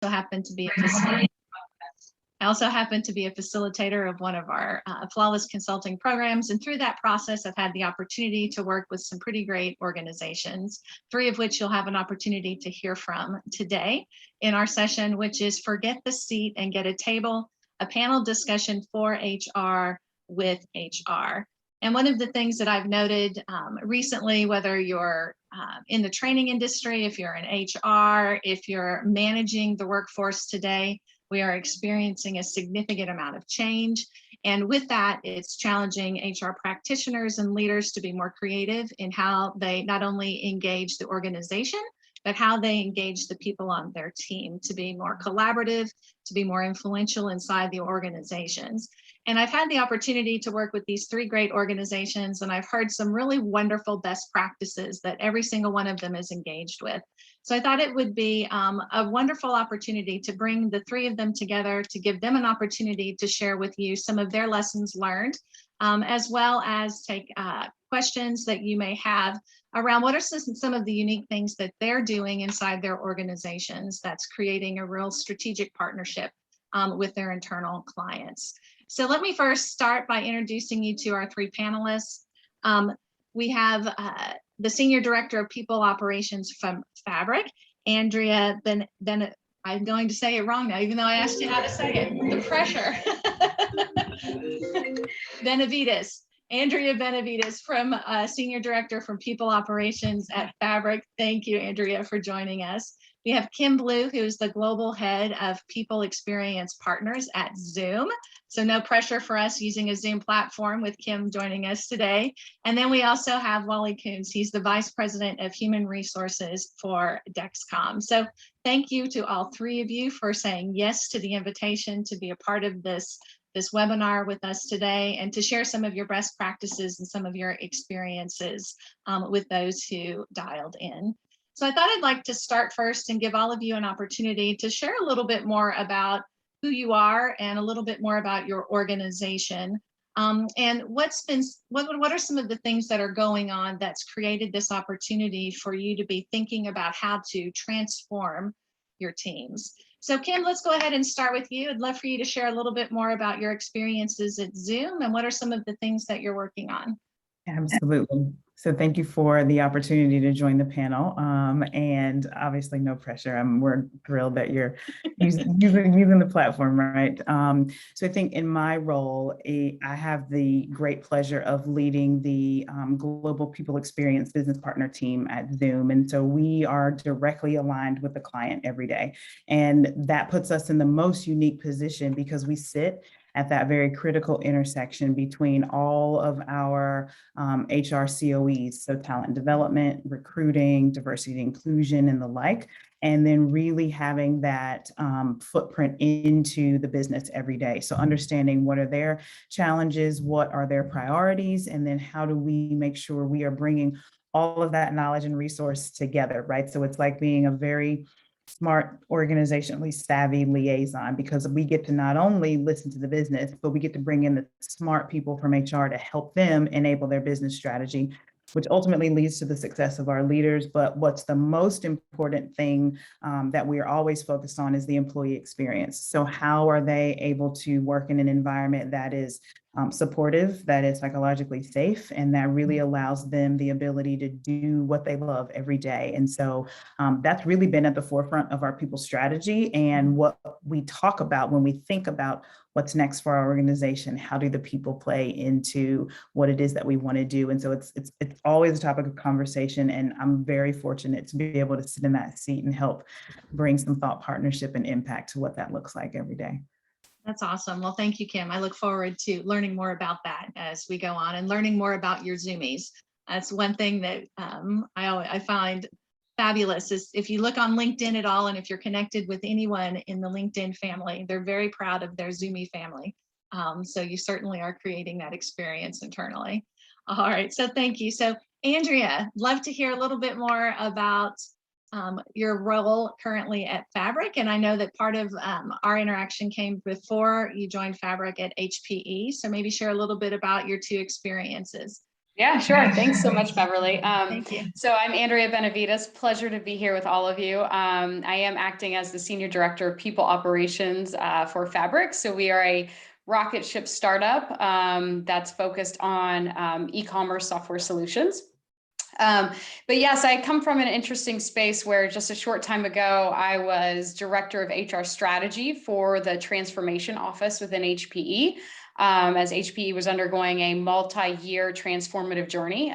also happen to be a facilitator of one of our flawless consulting programs. And through that process, I've had the opportunity to work with some pretty great organizations, 3 of which you'll have an opportunity to hear from today in our session, which is Forget the Seat and Get a Table, a panel discussion for HR with HR. And one of the things that I've noted recently, whether you're in the training industry, if you're in HR, if you're managing the workforce today, we are experiencing a significant amount of change. And with that, it's challenging HR practitioners and leaders to be more creative in how they not only engage the organization, but how they engage the people on their team to be more collaborative, to be more influential inside the organizations. And I've had the opportunity to work with these 3 great organizations, and I've heard some really wonderful best practices that every single one of them is engaged with. So I thought it would be a wonderful opportunity to bring the 3 of them together, to give them an opportunity to share with you some of their lessons learned, as well as take questions that you may have around what are some of the unique things that they're doing inside their organizations that's creating a real strategic partnership with their internal clients. So let me first start by introducing you to our 3 panelists. We have the Senior Director of People Operations from Fabric, Andrea I'm going to say it wrong now, even though I asked you how to say it. The pressure. Benavides. Andrea Benavides, from Senior Director from People Operations at Fabric. Thank you, Andrea, for joining us. We have Kim Blue, who's the Global Head of People Experience Partners at Zoom. So no pressure for us using a Zoom platform with Kim joining us today. And then we also have Wally Kuhns. He's the Vice President of Human Resources for Dexcom. So thank you to all 3 of you for saying yes to the invitation to be a part of this webinar with us today and to share some of your best practices and some of your experiences with those who dialed in. So I thought I'd like to start first and give all of you an opportunity to share a little bit more about who you are and a little bit more about your organization. And what are some of the things that are going on that's created this opportunity for you to be thinking about how to transform your teams? So Kim, let's go ahead and start with you. I'd love for you to share a little bit more about your experiences at Zoom and what are some of the things that you're working on? Absolutely. So thank you for the opportunity to join the panel, and obviously no pressure. We're thrilled that you're using the platform, right? So I think in my role, I have the great pleasure of leading the Global People Experience Business Partner team at Zoom. And so we are directly aligned with the client every day. And that puts us in the most unique position because we sit at that very critical intersection between all of our HR COEs, so talent development, recruiting, diversity and inclusion, and the like, and then really having that footprint into the business every day. So understanding what are their challenges, what are their priorities, and then how do we make sure we are bringing all of that knowledge and resource together, right? So it's like being a very smart, organizationally savvy liaison, because we get to not only listen to the business, but we get to bring in the smart people from HR to help them enable their business strategy, which ultimately leads to the success of our leaders. But what's the most important thing that we are always focused on is the employee experience. So how are they able to work in an environment that is supportive, that is psychologically safe, and that really allows them the ability to do what they love every day. And so that's really been at the forefront of our people strategy and what we talk about when we think about what's next for our organization. How do the people play into what it is that we want to do? And so it's always a topic of conversation, and I'm very fortunate to be able to sit in that seat and help bring some thought partnership and impact to what that looks like every day. That's awesome. Well, thank you, Kim. I look forward to learning more about that as we go on and learning more about your Zoomies. That's one thing that I find fabulous is if you look on LinkedIn at all, and if you're connected with anyone in the LinkedIn family, they're very proud of their Zoomie family. So you certainly are creating that experience internally. All right, so thank you. So Andrea, love to hear a little bit more about your role currently at Fabric. And I know that part of our interaction came before you joined Fabric at HPE. So maybe share a little bit about your 2 experiences. Yeah, sure. Thanks so much, Beverly. Thank you. So I'm Andrea Benavides. Pleasure to be here with all of you. I am acting as the Senior Director of People Operations for Fabric. So we are a rocket ship startup that's focused on e-commerce software solutions. But yes, I come from an interesting space where just a short time ago, I was Director of HR Strategy for the Transformation Office within HPE. As HPE was undergoing a multi-year transformative journey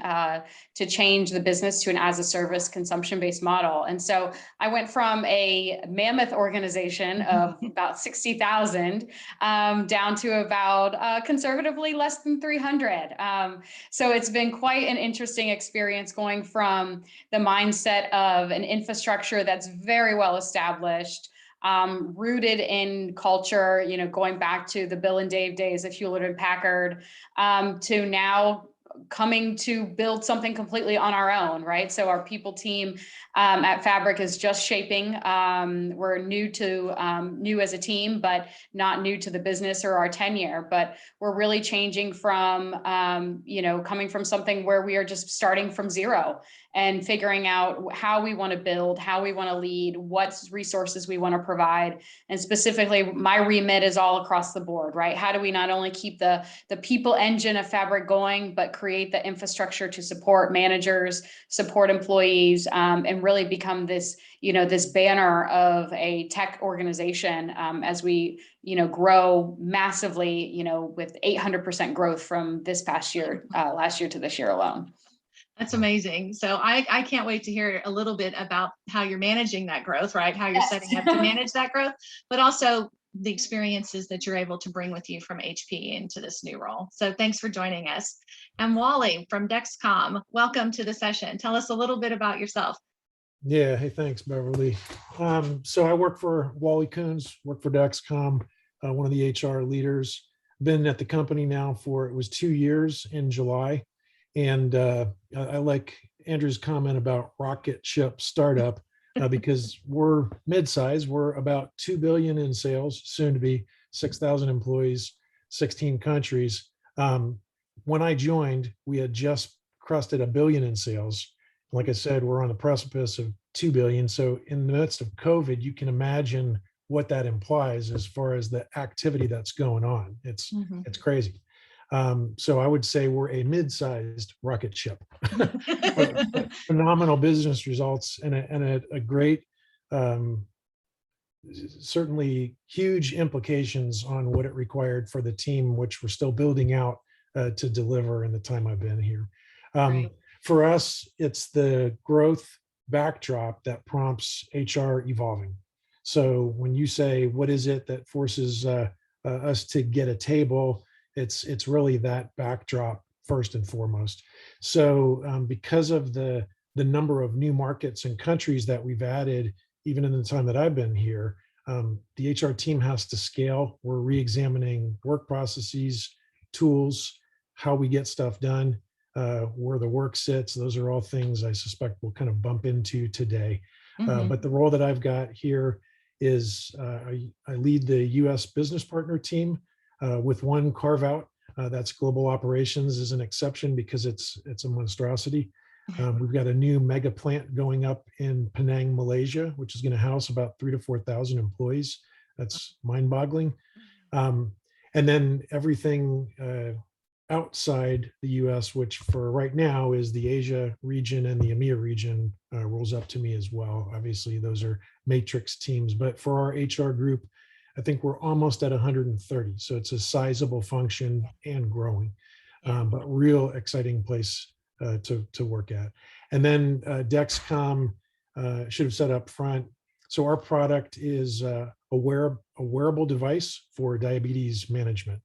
to change the business to an as-a-service consumption-based model. And so I went from a mammoth organization of about 60,000 down to about conservatively less than 300. So it's been quite an interesting experience going from the mindset of an infrastructure that's very well established, rooted in culture, going back to the Bill and Dave days of Hewlett and Packard, to now coming to build something completely on our own, right? So our people team at Fabric is just shaping. We're new as a team, but not new to the business or our tenure. But we're really changing from, coming from something where we are just starting from zero and figuring out how we want to build, how we want to lead, what resources we want to provide. And specifically, my remit is all across the board, right? How do we not only keep the people engine of Fabric going, but create the infrastructure to support managers, support employees, and really become this, this banner of a tech organization as we, grow massively, with 800% growth from this past year, last year to this year alone. That's amazing. So I can't wait to hear a little bit about how you're managing that growth, right? How you're setting up to manage that growth, but also the experiences that you're able to bring with you from HP into this new role. So thanks for joining us. And Wally from Dexcom, welcome to the session. Tell us a little bit about yourself. Yeah, hey, thanks, Beverly. So I work for Wally Kuhns, work for Dexcom, one of the HR leaders. Been at the company now for, it was 2 years in July. And I like Andrew's comment about rocket ship startup because we're mid-size. We're about 2 billion in sales, soon to be 6,000 employees, 16 countries. When I joined, we had just crested 1 billion in sales. Like I said, we're on the precipice of 2 billion. So in the midst of COVID, you can imagine what that implies as far as the activity that's going on. It's crazy. So I would say we're a mid-sized rocket ship. Phenomenal business results and a great, certainly huge implications on what it required for the team, which we're still building out to deliver in the time I've been here. For us, it's the growth backdrop that prompts HR evolving. So when you say, what is it that forces us to get a table, it's really that backdrop first and foremost. So because of the number of new markets and countries that we've added, even in the time that I've been here, the HR team has to scale. We're re-examining work processes, tools, how we get stuff done, where the work sits. Those are all things I suspect we'll kind of bump into today. But the role that I've got here is I lead the US business partner team with one carve out. That's global operations is an exception because it's a monstrosity. We've got a new mega plant going up in Penang, Malaysia, which is going to house about 3,000 to 4,000 employees. That's mind-boggling. And then everything outside the US, which for right now is the Asia region and the EMEA region, rolls up to me as well. Obviously, those are matrix teams, but for our HR group, I think we're almost at 130. So it's a sizable function and growing, but real exciting place to work at. And then Dexcom, should have said up front. So our product is a wearable device for diabetes management.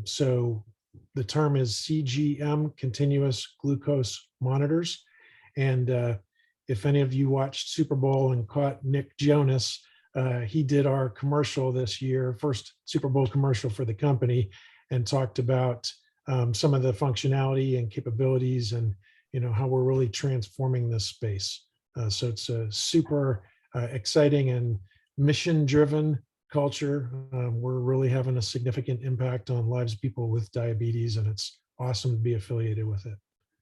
So the term is CGM, continuous glucose monitors. And if any of you watched Super Bowl and caught Nick Jonas, he did our commercial this year, first Super Bowl commercial for the company, and talked about some of the functionality and capabilities and how we're really transforming this space. So it's a super exciting and mission-driven culture. We're really having a significant impact on lives of people with diabetes, and it's awesome to be affiliated with it.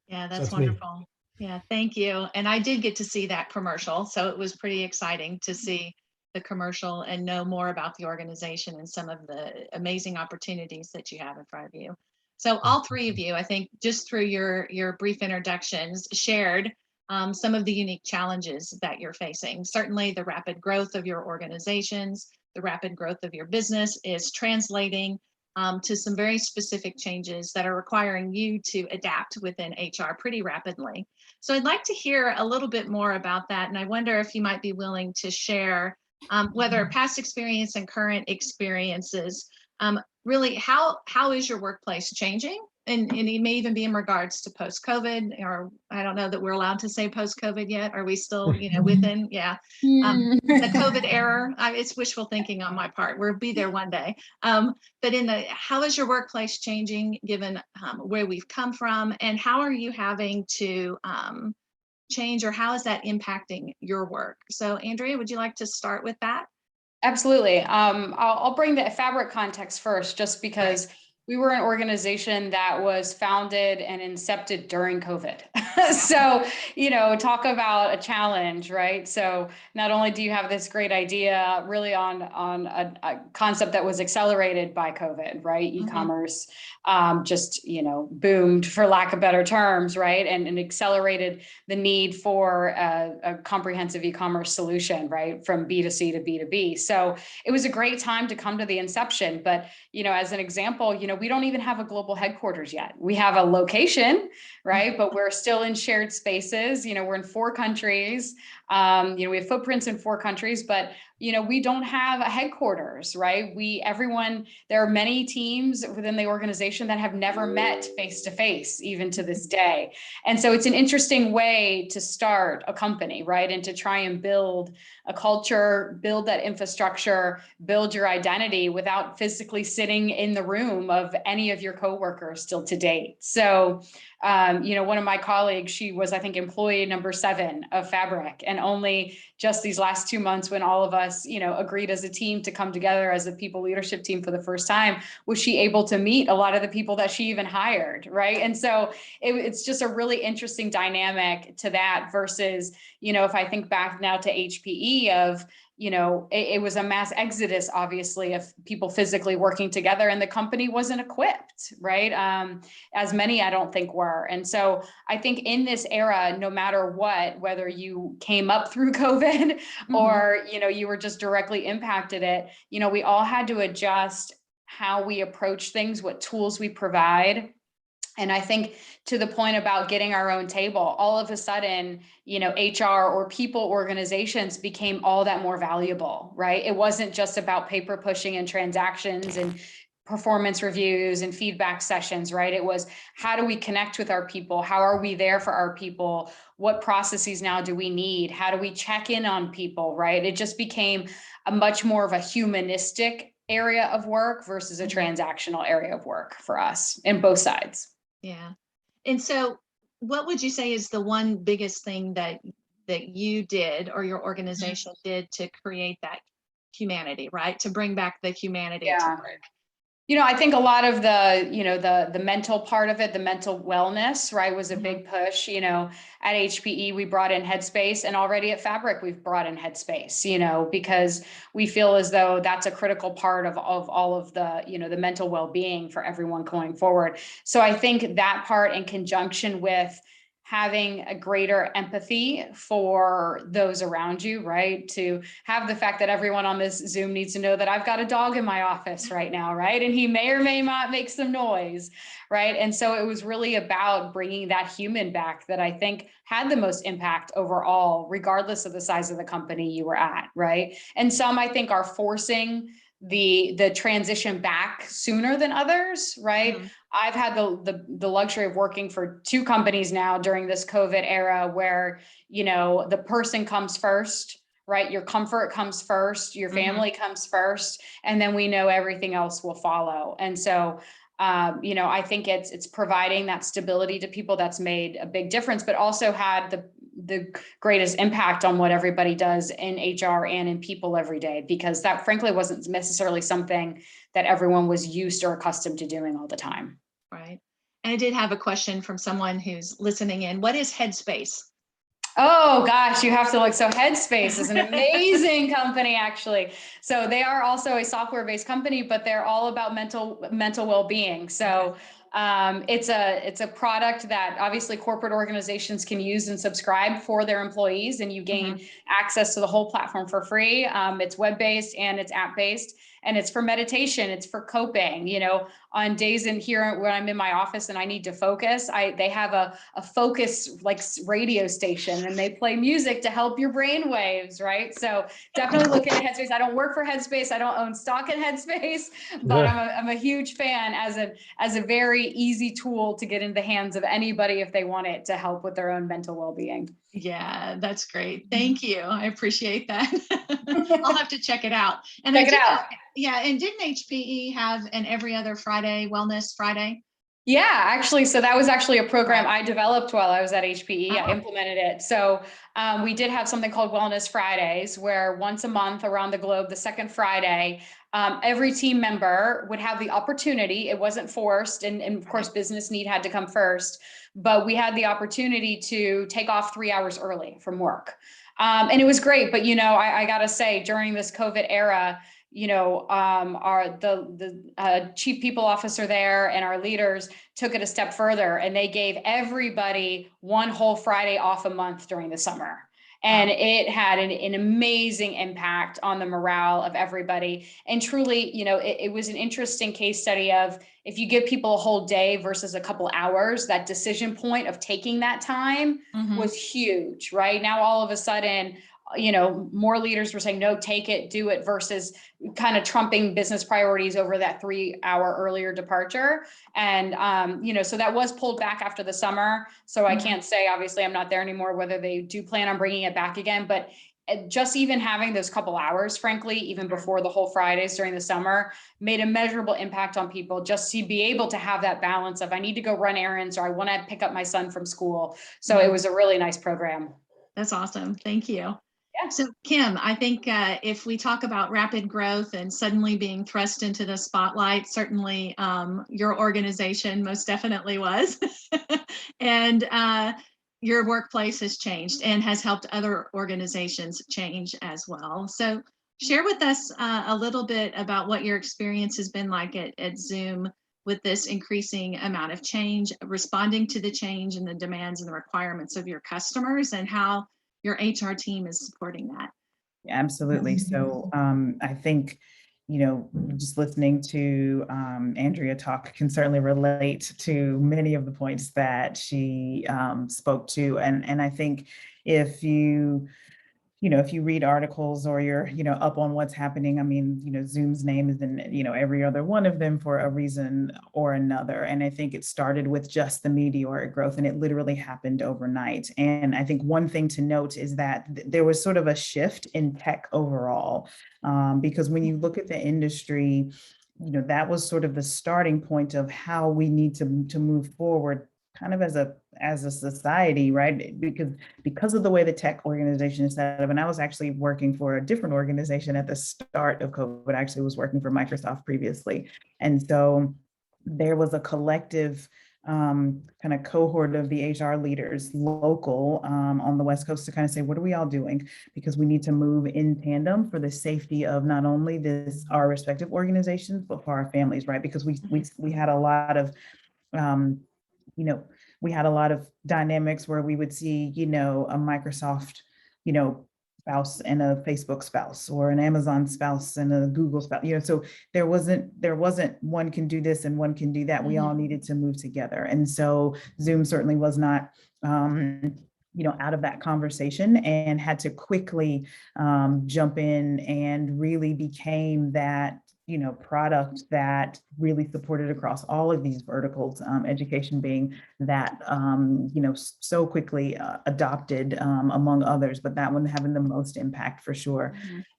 Yeah, So that's me. wonderful. Yeah, thank you. And I did get to see that commercial, so it was pretty exciting to see the commercial and know more about the organization and some of the amazing opportunities that you have in front of you. So all three of you, I think, just through your brief introductions, shared some of the unique challenges that you're facing. Certainly, the rapid growth of your organizations, the rapid growth of your business is translating to some very specific changes that are requiring you to adapt within HR pretty rapidly. So I'd like to hear a little bit more about that. And I wonder if you might be willing to share whether past experience and current experiences, really how is your workplace changing? And it may even be in regards to post-COVID, or I don't know that we're allowed to say post-COVID yet. Are we still, within? Yeah. The COVID era, it's wishful thinking on my part. We'll be there one day. But how is your workplace changing given where we've come from, and how are you having to change, or how is that impacting your work? So Andrea, would you like to start with that? Absolutely. I'll bring the fabric context first, just because we were an organization that was founded and incepted during COVID. So, talk about a challenge, right? So not only do you have this great idea really on a concept that was accelerated by COVID, right? Mm-hmm. E-commerce just, boomed, for lack of better terms, right? And accelerated the need for a comprehensive e-commerce solution, right? From B2C to B2B. So it was a great time to come to the inception. But, as an example, we don't even have a global headquarters yet. We have a location, right? But we're still in shared spaces. We're in 4 countries. We have footprints in 4 countries, but we don't have a headquarters, right? There are many teams within the organization that have never met face to face, even to this day. And so it's an interesting way to start a company, right? And to try and build a culture, build that infrastructure, build your identity without physically sitting in the room of any of your coworkers still to date. So, one of my colleagues, she was, I think, employee number 7 of Fabric, and only just these last 2 months, when all of us, agreed as a team to come together as a people leadership team for the first time, was she able to meet a lot of the people that she even hired, right? And so it's just a really interesting dynamic to that versus, if I think back now to HPE of, it was a mass exodus, obviously, of people physically working together, and the company wasn't equipped, right? As many, I don't think, were. And so I think in this era, no matter what, whether you came up through COVID or, you were just directly impacted it, we all had to adjust how we approach things, what tools we provide. And I think to the point about getting our own table, all of a sudden, HR or people organizations became all that more valuable, right? It wasn't just about paper pushing and transactions and performance reviews and feedback sessions, right? It was, how do we connect with our people? How are we there for our people? What processes now do we need? How do we check in on people, right? It just became a much more of a humanistic area of work versus a transactional area of work for us in both sides. Yeah. And so what would you say is the one biggest thing that you did, or your organization did, to create that humanity, right? To bring back the humanity to work? I think a lot of the mental part of it, the mental wellness, right, was a big push. At HPE, we brought in Headspace, and already at Fabric, we've brought in Headspace, because we feel as though that's a critical part of all of the, the mental well-being for everyone going forward. So I think that part, in conjunction with having a greater empathy for those around you, right? To have the fact that everyone on this Zoom needs to know that I've got a dog in my office right now, right? And he may or may not make some noise, right? And so it was really about bringing that human back that I think had the most impact overall, regardless of the size of the company you were at, right? And some, I think, are forcing the transition back sooner than others, right? I've had the luxury of working for 2 companies now during this COVID era where, the person comes first, right? Your comfort comes first, your family comes first, and then we know everything else will follow. And so, I think it's providing that stability to people that's made a big difference, but also had the greatest impact on what everybody does in HR and in people every day, because that frankly wasn't necessarily something that everyone was used or accustomed to doing all the time. Right. And I did have a question from someone who's listening in. What is Headspace? Oh gosh, you have to look. So Headspace is an amazing company, actually. So they are also a software-based company, but they're all about mental well-being. So it's a product that obviously corporate organizations can use and subscribe for their employees, and you gain access to the whole platform for free. It's web-based and it's app-based, and it's for meditation. It's for coping. You know, on days in here when I'm in my office and I need to focus, they have a focus like radio station, and they play music to help your brain waves, right? So definitely look into Headspace. I don't work for Headspace. I don't own stock in Headspace, but I'm a huge fan as a very easy tool to get into the hands of anybody if they want it to help with their own mental well-being. Yeah, that's great. Thank you. I appreciate that. I'll have to check it out. And Check it out. Yeah. And didn't HPE have an every other Friday Wellness Friday? Yeah, actually, so that was actually a program I developed while I was at HPE. I implemented it. So we did have something called Wellness Fridays, where once a month around the globe, the second Friday, every team member would have the opportunity. It wasn't forced, and of course, business need had to come first, but we had the opportunity to take off 3 hours early from work. And it was great. But, you know, I got to say, during this COVID era, you know, the chief people officer there and our leaders took it a step further, and they gave everybody one whole Friday off a month during the summer. And it had an amazing impact on the morale of everybody. And truly, you know, it was an interesting case study of, if you give people a whole day versus a couple hours, that decision point of taking that time was huge, right? Now, all of a sudden, you know, more leaders were saying, no, take it, do it, versus kind of trumping business priorities over that 3 hour earlier departure. And, you know, so that was pulled back after the summer. So I can't say, obviously I'm not there anymore, whether they do plan on bringing it back again, but just even having those couple hours, frankly, even before the whole Fridays during the summer, made a measurable impact on people, just to be able to have that balance of, I need to go run errands, or I want to pick up my son from school. So it was a really nice program. That's awesome. Thank you. Yeah. So Kim, I think if we talk about rapid growth and suddenly being thrust into the spotlight, certainly your organization most definitely was. And your workplace has changed and has helped other organizations change as well. So share with us a little bit about what your experience has been like at Zoom with this increasing amount of change, responding to the change and the demands and the requirements of your customers, and how your HR team is supporting that. Yeah, absolutely. So I think, you know, just listening to Andrea talk can certainly relate to many of the points that she spoke to. And I think if if you read articles or you're, up on what's happening, I mean, Zoom's name is in, every other one of them for a reason or another. And I think it started with just the meteoric growth, and it literally happened overnight. And I think one thing to note is that there was sort of a shift in tech overall, because when you look at the industry, that was sort of the starting point of how we need to move forward kind of as a society, right? Because of the way the tech organization is set up. And I was actually working for a different organization at the start of COVID. I actually was working for Microsoft previously. And so there was a collective kind of cohort of the HR leaders local on the West Coast to kind of say, what are we all doing? Because we need to move in tandem for the safety of not only our respective organizations, but for our families, right? Because we had a lot of we had a lot of dynamics where we would see, a Microsoft, spouse and a Facebook spouse, or an Amazon spouse and a Google spouse, so there wasn't one can do this and one can do that. We all needed to move together. And so Zoom certainly was not, out of that conversation, and had to quickly jump in and really became that product that really supported across all of these verticals, education being that, so quickly adopted among others, but that one having the most impact for sure.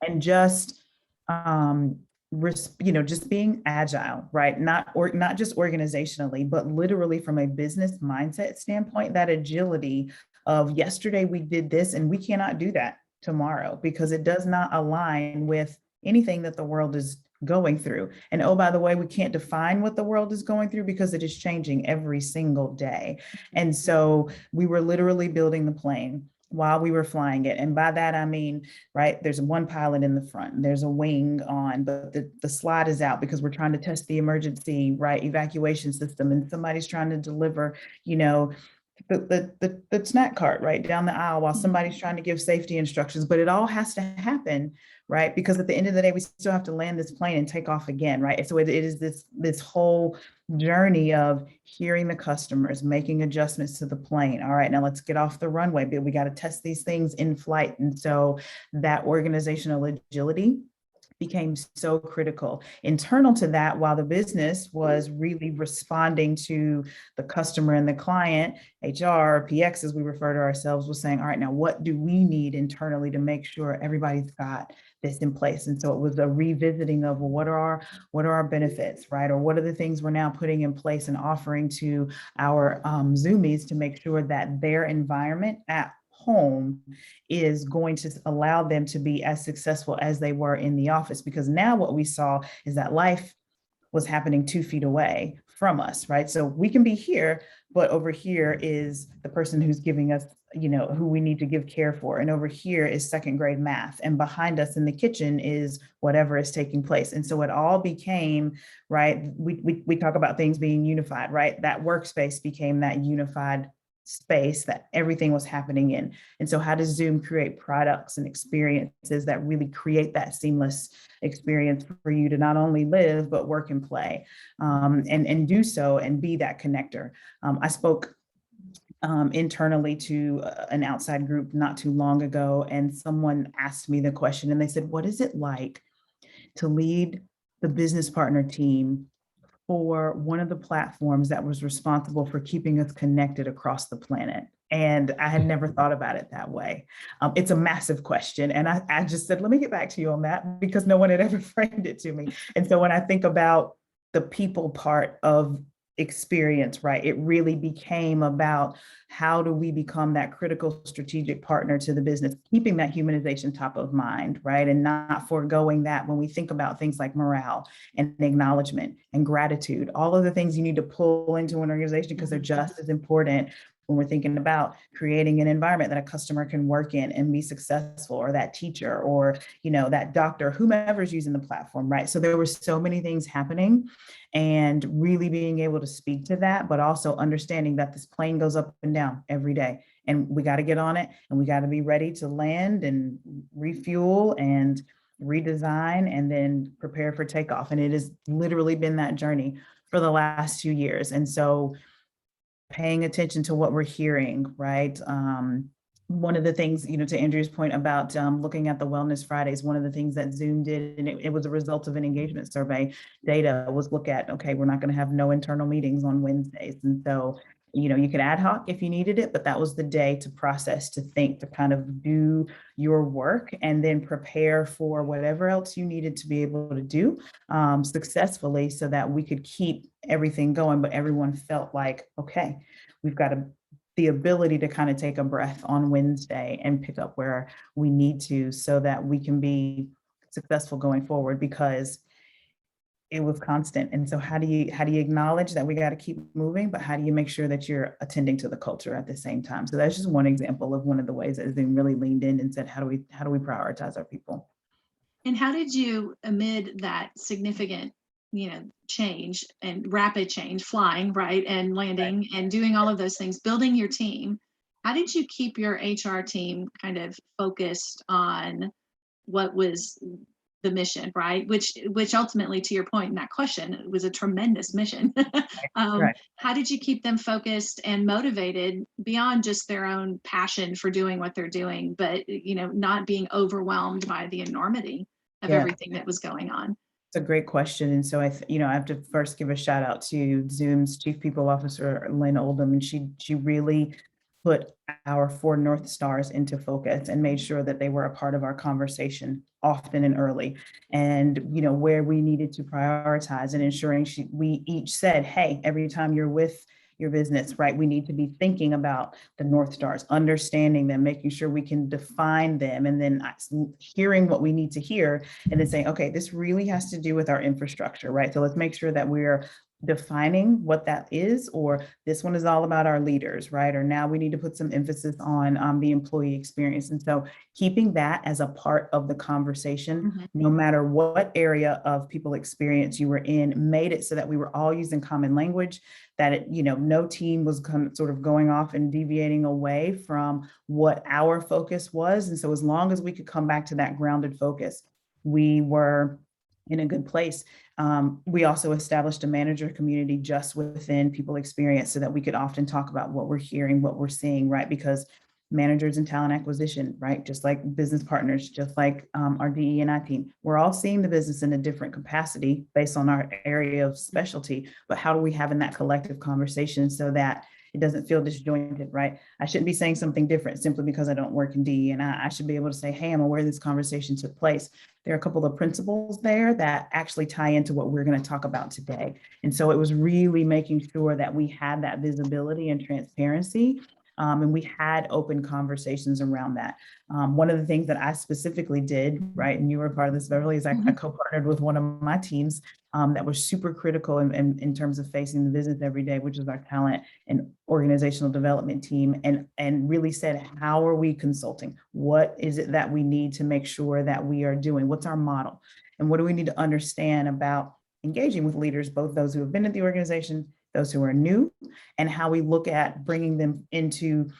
And just, just being agile, right? Not just organizationally, but literally from a business mindset standpoint, that agility of yesterday we did this and we cannot do that tomorrow because it does not align with anything that the world is going through. And oh, by the way, we can't define what the world is going through because it is changing every single day. And so we were literally building the plane while we were flying it. And by that, I mean, right, there's one pilot in the front, there's a wing on, but the slide is out because we're trying to test the emergency, right, evacuation system. And somebody's trying to deliver, you know, the snack cart right down the aisle while somebody's trying to give safety instructions, but it all has to happen, right? Because at the end of the day, we still have to land this plane and take off again, right? So it is this whole journey of hearing the customers, making adjustments to the plane. All right, now let's get off the runway, but we got to test these things in flight. And so that organizational agility became so critical. Internal to that, while the business was really responding to the customer and the client, HR, PX, as we refer to ourselves, was saying, all right, now what do we need internally to make sure everybody's got this in place? And so it was a revisiting of, well, what are our benefits, right? Or what are the things we're now putting in place and offering to our Zoomies to make sure that their environment at home is going to allow them to be as successful as they were in the office. Because now what we saw is that life was happening 2 feet away from us, right? So we can be here, but over here is the person who's giving us, you know, who we need to give care for. And over here is second grade math. And behind us in the kitchen is whatever is taking place. And so it all became, right, we talk about things being unified, right? That workspace became that unified space that everything was happening in. And so how does Zoom create products and experiences that really create that seamless experience for you to not only live, but work and play, and do so and be that connector? I spoke internally to an outside group not too long ago, and someone asked me the question and they said, what is it like to lead the business partner team for one of the platforms that was responsible for keeping us connected across the planet? And I had never thought about it that way. It's a massive question. And I just said, let me get back to you on that, because no one had ever framed it to me. And so when I think about the people part of experience, right, it really became about how do we become that critical strategic partner to the business, keeping that humanization top of mind, right, and not foregoing that when we think about things like morale and acknowledgement and gratitude, all of the things you need to pull into an organization because they're just as important when we're thinking about creating an environment that a customer can work in and be successful, or that teacher, or, you know, that doctor, whomever's using the platform, right? So there were so many things happening, and really being able to speak to that, but also understanding that this plane goes up and down every day, and we got to get on it, and we got to be ready to land and refuel and redesign and then prepare for takeoff. And it has literally been that journey for the last 2 years. And so paying attention to what we're hearing, right? One of the things, you know, to Andrea's point about looking at the Wellness Fridays, one of the things that Zoom did, and it was a result of an engagement survey data, was look at, okay, we're not going to have no internal meetings on Wednesdays. And so, you know, you could ad hoc if you needed it, but that was the day to process, to think, to kind of do your work and then prepare for whatever else you needed to be able to do successfully, so that we could keep everything going. But everyone felt like, okay, we've got the ability to kind of take a breath on Wednesday and pick up where we need to, so that we can be successful going forward, because it was constant. And so how do you acknowledge that we got to keep moving, but how do you make sure that you're attending to the culture at the same time? So that's just one example of one of the ways that Zoom really leaned in and said, how do we prioritize our people? And how did you, amid that significant, you know, change and rapid change, flying, right, and landing and doing all of those things, building your team, how did you keep your HR team kind of focused on what was the mission, right? Which ultimately, to your point in that question, it was a tremendous mission. Right. How did you keep them focused and motivated beyond just their own passion for doing what they're doing, but, you know, not being overwhelmed by the enormity of everything that was going on? It's a great question. And so I have to first give a shout out to Zoom's Chief People Officer, Lynn Oldham, and she really put our 4 North Stars into focus and made sure that they were a part of our conversation often and early, and, you know, where we needed to prioritize, and ensuring we each said, hey, every time you're with your business, right? We need to be thinking about the North Stars, understanding them, making sure we can define them, and then hearing what we need to hear, and then saying, okay, this really has to do with our infrastructure, right? So let's make sure that we're defining what that is, or this one is all about our leaders, right? Or now we need to put some emphasis on the employee experience. And so keeping that as a part of the conversation, no matter what area of people experience you were in, made it so that we were all using common language, that it, no team was sort of going off and deviating away from what our focus was. And so as long as we could come back to that grounded focus, we were in a good place. We also established a manager community just within people experience so that we could often talk about what we're hearing, what we're seeing, right? Because managers and talent acquisition, right? Just like business partners, just like our DE&I team, we're all seeing the business in a different capacity based on our area of specialty, but how do we have in that collective conversation so that it doesn't feel disjointed, right? I shouldn't be saying something different simply because I don't work in DE&I. I should be able to say, hey, I'm aware this conversation took place. There are a couple of principles there that actually tie into what we're going to talk about today. And so it was really making sure that we had that visibility and transparency. And we had open conversations around that. One of the things that I specifically did, right, and you were part of this, Beverly, is I co-partnered with one of my teams that was super critical in terms of facing the business every day, which is our talent and organizational development team, and really said, how are we consulting? What is it that we need to make sure that we are doing? What's our model? And what do we need to understand about engaging with leaders, both those who have been at the organization, those who are new, and how we look at bringing them into,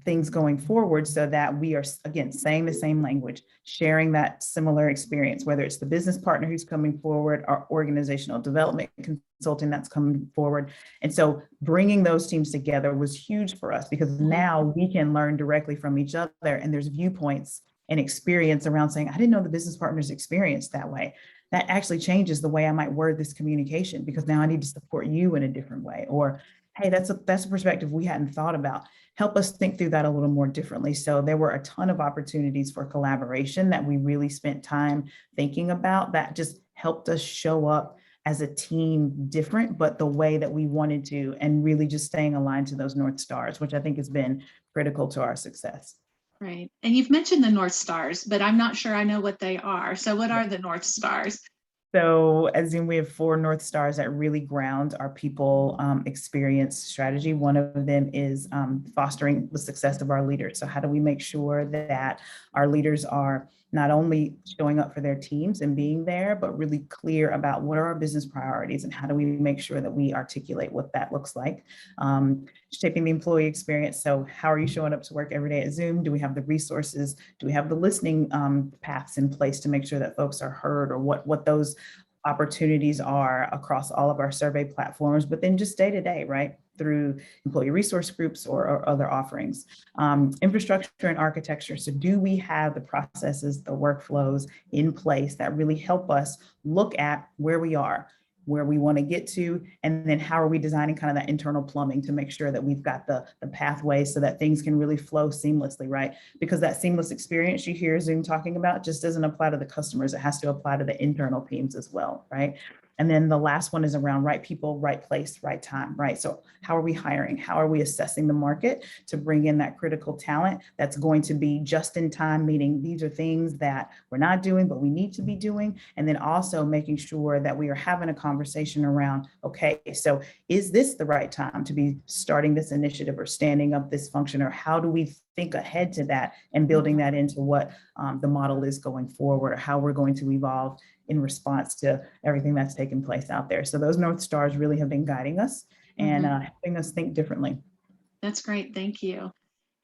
things going forward so that we are, again, saying the same language, sharing that similar experience, whether it's the business partner who's coming forward or organizational development consulting that's coming forward. And so bringing those teams together was huge for us because now we can learn directly from each other, and there's viewpoints and experience around saying, I didn't know the business partners experienced that way. That actually changes the way I might word this communication because now I need to support you in a different way. Or, hey, that's a perspective we hadn't thought about. Help us think through that a little more differently. So there were a ton of opportunities for collaboration that we really spent time thinking about that just helped us show up as a team different, but the way that we wanted to, and really just staying aligned to those North Stars, which I think has been critical to our success. Right. And you've mentioned the North Stars, but I'm not sure I know what they are. So what are the North Stars? So as in, we have 4 North Stars that really ground our people experience strategy. One of them is fostering the success of our leaders. So how do we make sure that our leaders are not only showing up for their teams and being there, but really clear about what are our business priorities and how do we make sure that we articulate what that looks like. Shaping the employee experience. So how are you showing up to work every day at Zoom? Do we have the resources? Do we have the listening paths in place to make sure that folks are heard, or what those opportunities are across all of our survey platforms, but then just day to day, right? Through employee resource groups or other offerings. Infrastructure and architecture. So do we have the processes, the workflows in place that really help us look at where we are, where we want to get to, and then how are we designing kind of that internal plumbing to make sure that we've got the pathways so that things can really flow seamlessly, right? Because that seamless experience you hear Zoom talking about just doesn't apply to the customers. It has to apply to the internal teams as well, right? And then the last one is around right people, right place, right time, right? So how are we hiring? How are we assessing the market to bring in that critical talent that's going to be just in time, meaning these are things that we're not doing, but we need to be doing. And then also making sure that we are having a conversation around, okay, so is this the right time to be starting this initiative or standing up this function, or how do we think ahead to that and building that into what the model is going forward, or how we're going to evolve in response to everything that's taken place out there. So those North Stars really have been guiding us and helping us think differently. That's great. Thank you.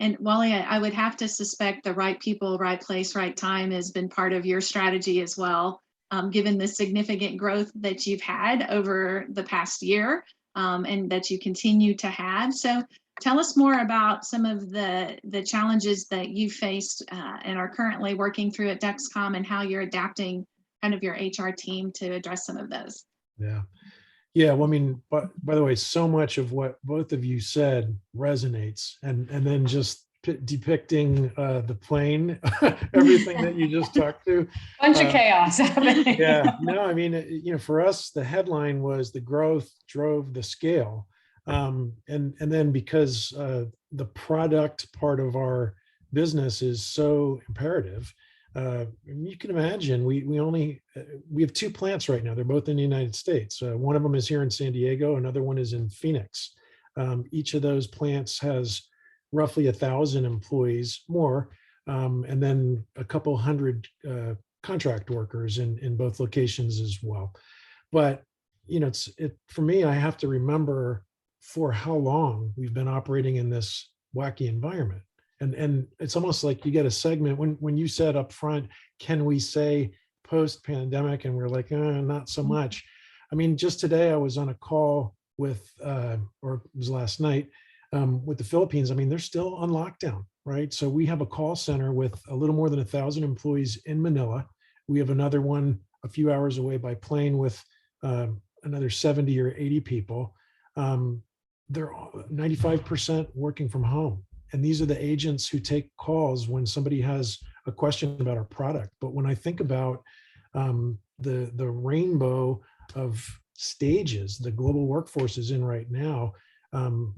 And Wally, I would have to suspect the right people, right place, right time has been part of your strategy as well, given the significant growth that you've had over the past year and that you continue to have. So tell us more about some of the challenges that you faced and are currently working through at Dexcom, and how you're adapting kind of your HR team to address some of those. Yeah. Well, I mean, but by the way, so much of what both of you said resonates, and then just depicting the plane, everything that you just talked to. Bunch of chaos happening. Yeah. No, I mean, for us, the headline was the growth drove the scale. And then because the product part of our business is so imperative, you can imagine we have 2 plants right now. They're both in the United States. One of them is here in San Diego. Another one is in Phoenix. Each of those plants has roughly 1,000 employees more, and then a couple hundred contract workers in both locations as well. But for me, I have to remember for how long we've been operating in this wacky environment. And it's almost like you get a segment when you said up front, can we say post-pandemic? And we're like, not so much. I mean, just today I was on a call with, or it was last night, with the Philippines. I mean, they're still on lockdown, right? So we have a call center with a little more than 1,000 employees in Manila. We have another one a few hours away by plane with another 70 or 80 people. They're 95% working from home. And these are the agents who take calls when somebody has a question about our product. But when I think about the rainbow of stages the global workforce is in right now,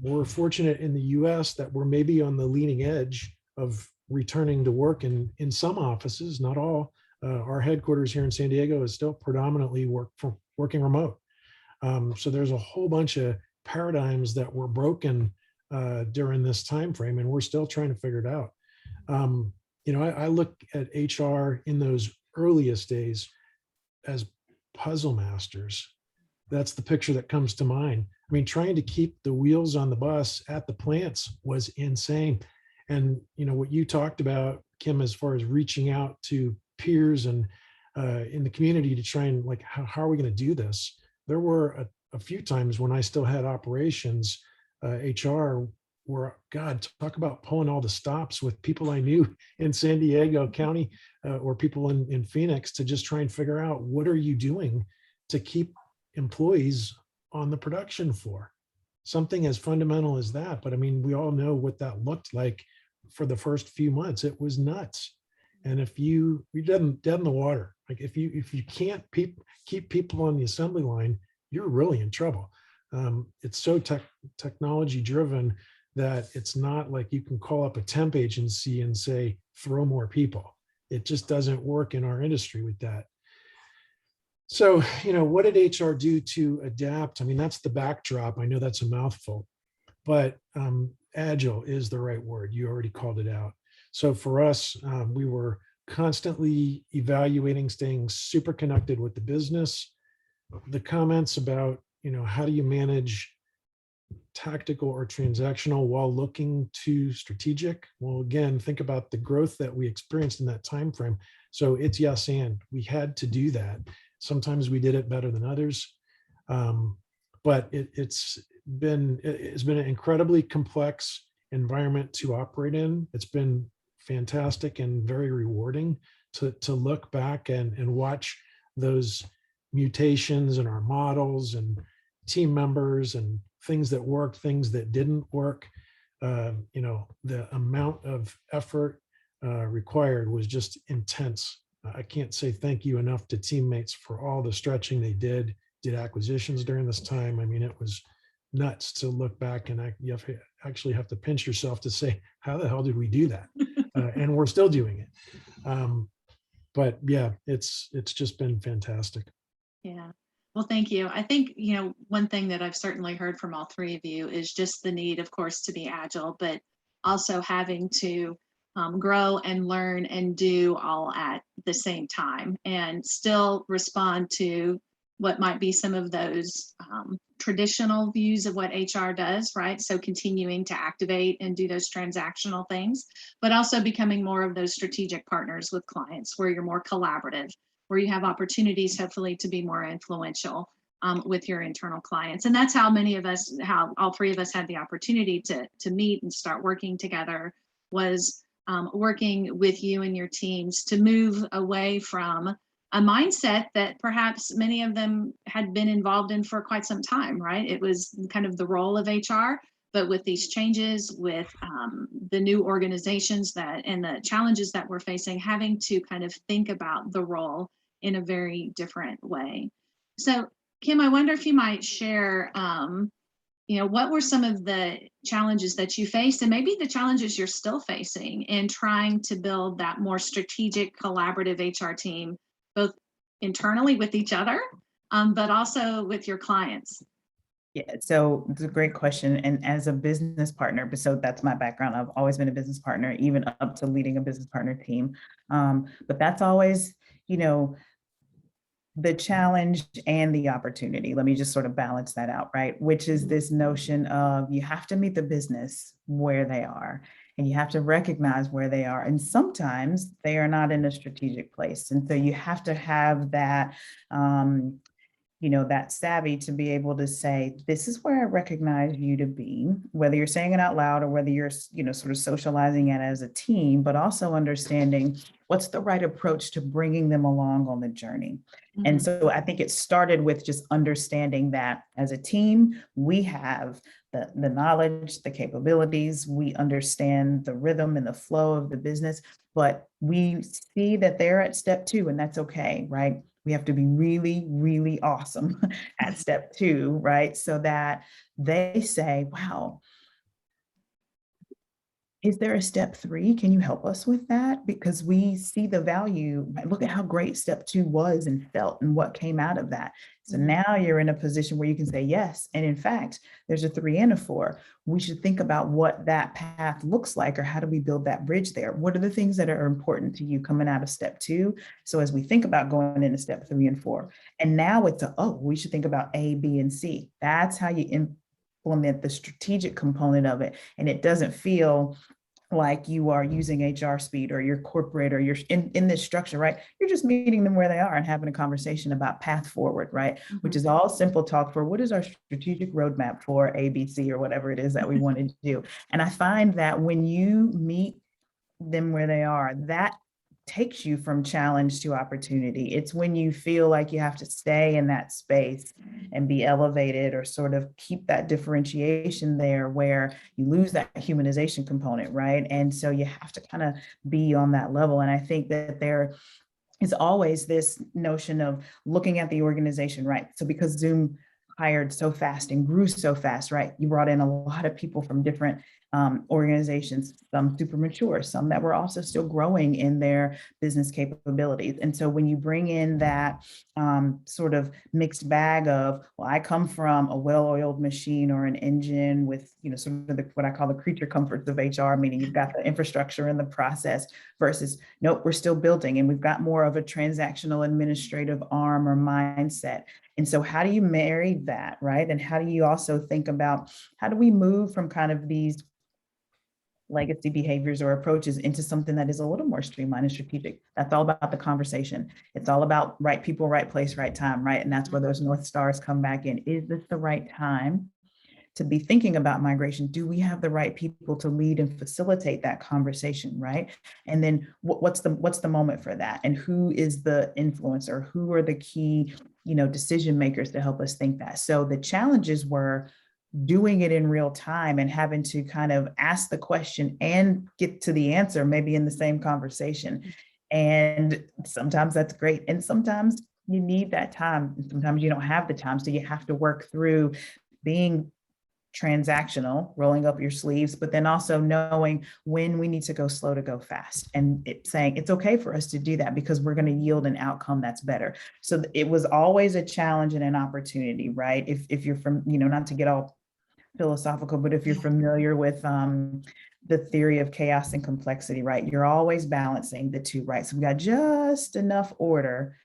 we're fortunate in the US that we're maybe on the leading edge of returning to work in some offices, not all. Our headquarters here in San Diego is still predominantly working remote. So there's a whole bunch of paradigms that were broken during this time frame, and we're still trying to figure it out. I look at HR in those earliest days as puzzle masters. That's the picture that comes to mind. I mean, trying to keep the wheels on the bus at the plants was insane. And what you talked about, Kim, as far as reaching out to peers and in the community to try and how are we going to do this? There were a few times when I still had operations, HR, where, God, talk about pulling all the stops with people I knew in San Diego County or people in Phoenix to just try and figure out, what are you doing to keep employees on the production floor? Something as fundamental as that. But I mean, we all know what that looked like for the first few months. It was nuts. And if you're dead in the water, like if you can't keep people on the assembly line, you're really in trouble. It's so technology driven that it's not like you can call up a temp agency and say, throw more people. It just doesn't work in our industry with that. So, what did HR do to adapt? I mean, that's the backdrop. I know that's a mouthful, but agile is the right word. You already called it out. So for us, we were constantly evaluating, staying super connected with the business. The comments about, how do you manage tactical or transactional while looking to strategic? Well, again, think about the growth that we experienced in that time frame. So it's yes, and we had to do that. Sometimes we did it better than others, but it's been an incredibly complex environment to operate in. It's been fantastic and very rewarding to look back and watch those mutations in our models and team members and things that worked, things that didn't work. The amount of effort required was just intense. I can't say thank you enough to teammates for all the stretching they did acquisitions during this time. I mean, it was nuts to look back, and you actually have to pinch yourself to say, how the hell did we do that? And we're still doing it. But yeah, it's just been fantastic. Yeah. Well, thank you. I think, one thing that I've certainly heard from all three of you is just the need, of course, to be agile, but also having to grow and learn and do all at the same time and still respond to what might be some of those traditional views of what HR does, right? So continuing to activate and do those transactional things, but also becoming more of those strategic partners with clients where you're more collaborative, where you have opportunities, hopefully, to be more influential with your internal clients. And that's how all three of us had the opportunity to meet and start working together, was working with you and your teams to move away from a mindset that perhaps many of them had been involved in for quite some time, right? It was kind of the role of HR, but with these changes, with the new organizations and the challenges that we're facing, having to kind of think about the role in a very different way. So, Kim, I wonder if you might share, what were some of the challenges that you faced, and maybe the challenges you're still facing in trying to build that more strategic, collaborative HR team, both internally with each other, but also with your clients? Yeah, so it's a great question. And as a business partner, but so that's my background. I've always been a business partner, even up to leading a business partner team. But that's always, the challenge and the opportunity. Let me just sort of balance that out, right? Which is this notion of you have to meet the business where they are, and you have to recognize where they are. And sometimes they are not in a strategic place. And so you have to have that, that savvy to be able to say, this is where I recognize you to be, whether you're saying it out loud or whether you're, sort of socializing it as a team, but also understanding what's the right approach to bringing them along on the journey. Mm-hmm. And so I think it started with just understanding that as a team, we have the knowledge, the capabilities, we understand the rhythm and the flow of the business, but we see that they're at step 2, and that's okay, right? We have to be really, really awesome at step 2, right? So that they say, wow, is there a step 3? Can you help us with that? Because we see the value. Look at how great step 2 was and felt and what came out of that. So now you're in a position where you can say yes. And in fact, there's a 3 and a 4. We should think about what that path looks like, or how do we build that bridge there? What are the things that are important to you coming out of step 2? So as we think about going into step 3 and 4, and now it's we should think about A, B, and C. That's how you implement the strategic component of it. And it doesn't feel like you are using HR speed or your corporate or you're in this structure, right? You're just meeting them where they are and having a conversation about path forward, right? Mm-hmm. Which is all simple talk for what is our strategic roadmap for ABC or whatever it is that we want to do. And I find that when you meet them where they are, that takes you from challenge to opportunity. It's when you feel like you have to stay in that space and be elevated or sort of keep that differentiation there where you lose that humanization component, right? And so you have to kind of be on that level. And I think that there is always this notion of looking at the organization, right? So because Zoom hired so fast and grew so fast, right? You brought in a lot of people from different organizations, some super mature, some that were also still growing in their business capabilities. And so when you bring in that sort of mixed bag of, well, I come from a well-oiled machine or an engine with, sort of what I call the creature comforts of HR, meaning you've got the infrastructure and the process versus, nope, we're still building and we've got more of a transactional administrative arm or mindset. And so how do you marry that, right? And how do you also think about, how do we move from kind of these legacy behaviors or approaches into something that is a little more streamlined and strategic? That's all about the conversation. It's all about right people, right place, right time, right? And that's where those North Stars come back in. Is this the right time to be thinking about migration? Do we have the right people to lead and facilitate that conversation, right? And then what's the moment for that? And who is the influencer? Who are the key, decision makers to help us think that? So the challenges were doing it in real time and having to kind of ask the question and get to the answer, maybe in the same conversation. And sometimes that's great. And sometimes you need that time. And sometimes you don't have the time. So you have to work through being transactional, rolling up your sleeves, but then also knowing when we need to go slow to go fast, and saying it's okay for us to do that because we're going to yield an outcome that's better. So it was always a challenge and an opportunity, right? If you're from, not to get all philosophical, but if you're familiar with the theory of chaos and complexity, right? You're always balancing the two, right? So we got just enough order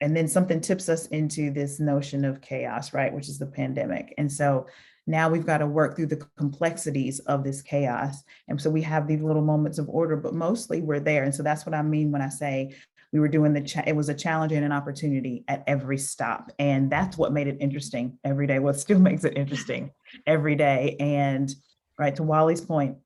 and then something tips us into this notion of chaos, right? Which is the pandemic. And so now we've got to work through the complexities of this chaos. And so we have these little moments of order, but mostly we're there. And so that's what I mean when I say we were doing it was a challenge and an opportunity at every stop. And that's what made it interesting every day. What still makes it interesting every day. And right, to Wally's point,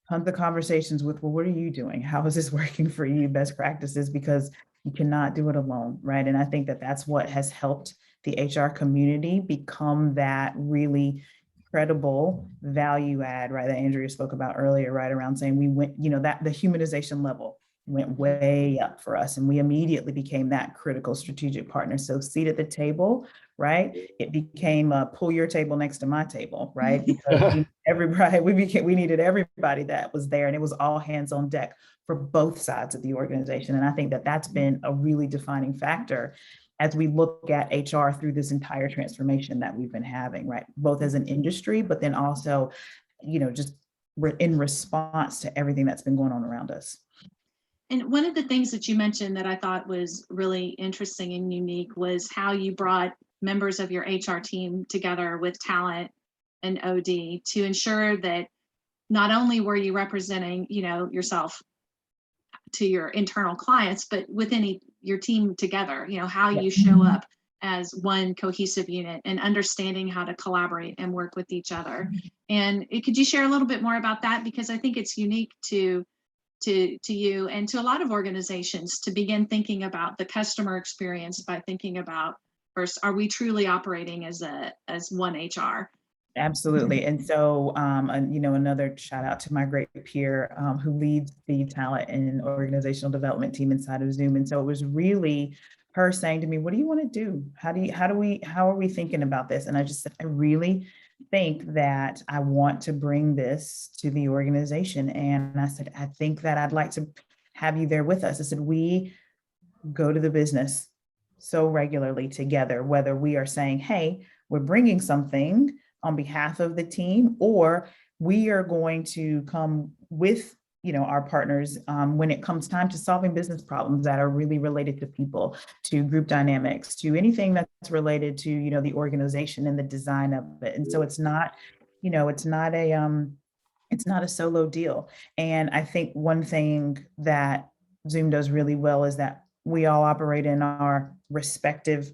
tons of conversations with, well, what are you doing? How is this working for you? Best practices, because you cannot do it alone, right? And I think that that's what has helped the HR community become that really credible value add, right? That Andrea spoke about earlier, right? Around saying we went, that the humanization level. went way up for us. And we immediately became that critical strategic partner. So seat at the table, right? It became pull your table next to my table, right? Because we needed everybody that was there, and it was all hands on deck for both sides of the organization. And I think that that's been a really defining factor as we look at HR through this entire transformation that we've been having, right? Both as an industry, but then also, just in response to everything that's been going on around us. And one of the things that you mentioned that I thought was really interesting and unique was how you brought members of your HR team together with talent and OD to ensure that not only were you representing, yourself to your internal clients, but within your team together, how you show up as one cohesive unit and understanding how to collaborate and work with each other. And could you share a little bit more about that? Because I think it's unique to you and to a lot of organizations to begin thinking about the customer experience by thinking about first, are we truly operating as one HR? Absolutely. And so, another shout out to my great peer who leads the talent and organizational development team inside of Zoom. And so it was really her saying to me, what do you want to do? How are we thinking about this? And I just said, I really think that I want to bring this to the organization. And I said, I think that I'd like to have you there with us. I said, we go to the business so regularly together, whether we are saying, hey, we're bringing something on behalf of the team, or we are going to come with our partners when it comes time to solving business problems that are really related to people, to group dynamics, to anything that's related to the organization and the design of it. And so it's not a solo deal. And I think one thing that Zoom does really well is that we all operate in our respective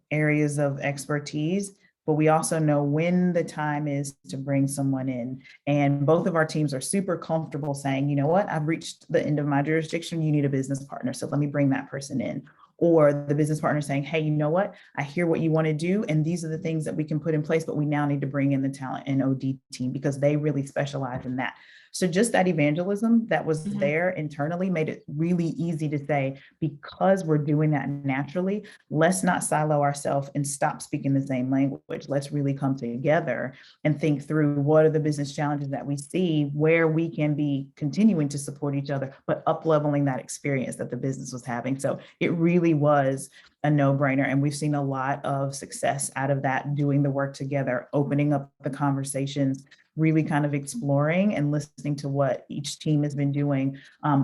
areas of expertise, but we also know when the time is to bring someone in. And both of our teams are super comfortable saying, you know what, I've reached the end of my jurisdiction, you need a business partner, so let me bring that person in. Or the business partner saying, hey, you know what, I hear what you want to do, and these are the things that we can put in place, but we now need to bring in the talent and OD team because they really specialize in that. So just that evangelism that was there internally made it really easy to say, because we're doing that naturally, let's not silo ourselves and stop speaking the same language. Let's really come together and think through what are the business challenges that we see, where we can be continuing to support each other, but up-leveling that experience that the business was having. So it really was a no-brainer. And we've seen a lot of success out of that, doing the work together, opening up the conversations, really kind of exploring and listening to what each team has been doing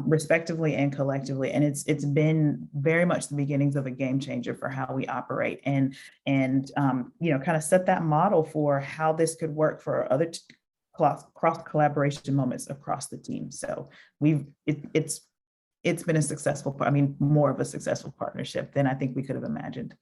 respectively and collectively. And it's been very much the beginnings of a game changer for how we operate and kind of set that model for how this could work for other cross collaboration moments across the team. So it's been a successful, more of a successful partnership than I think we could have imagined.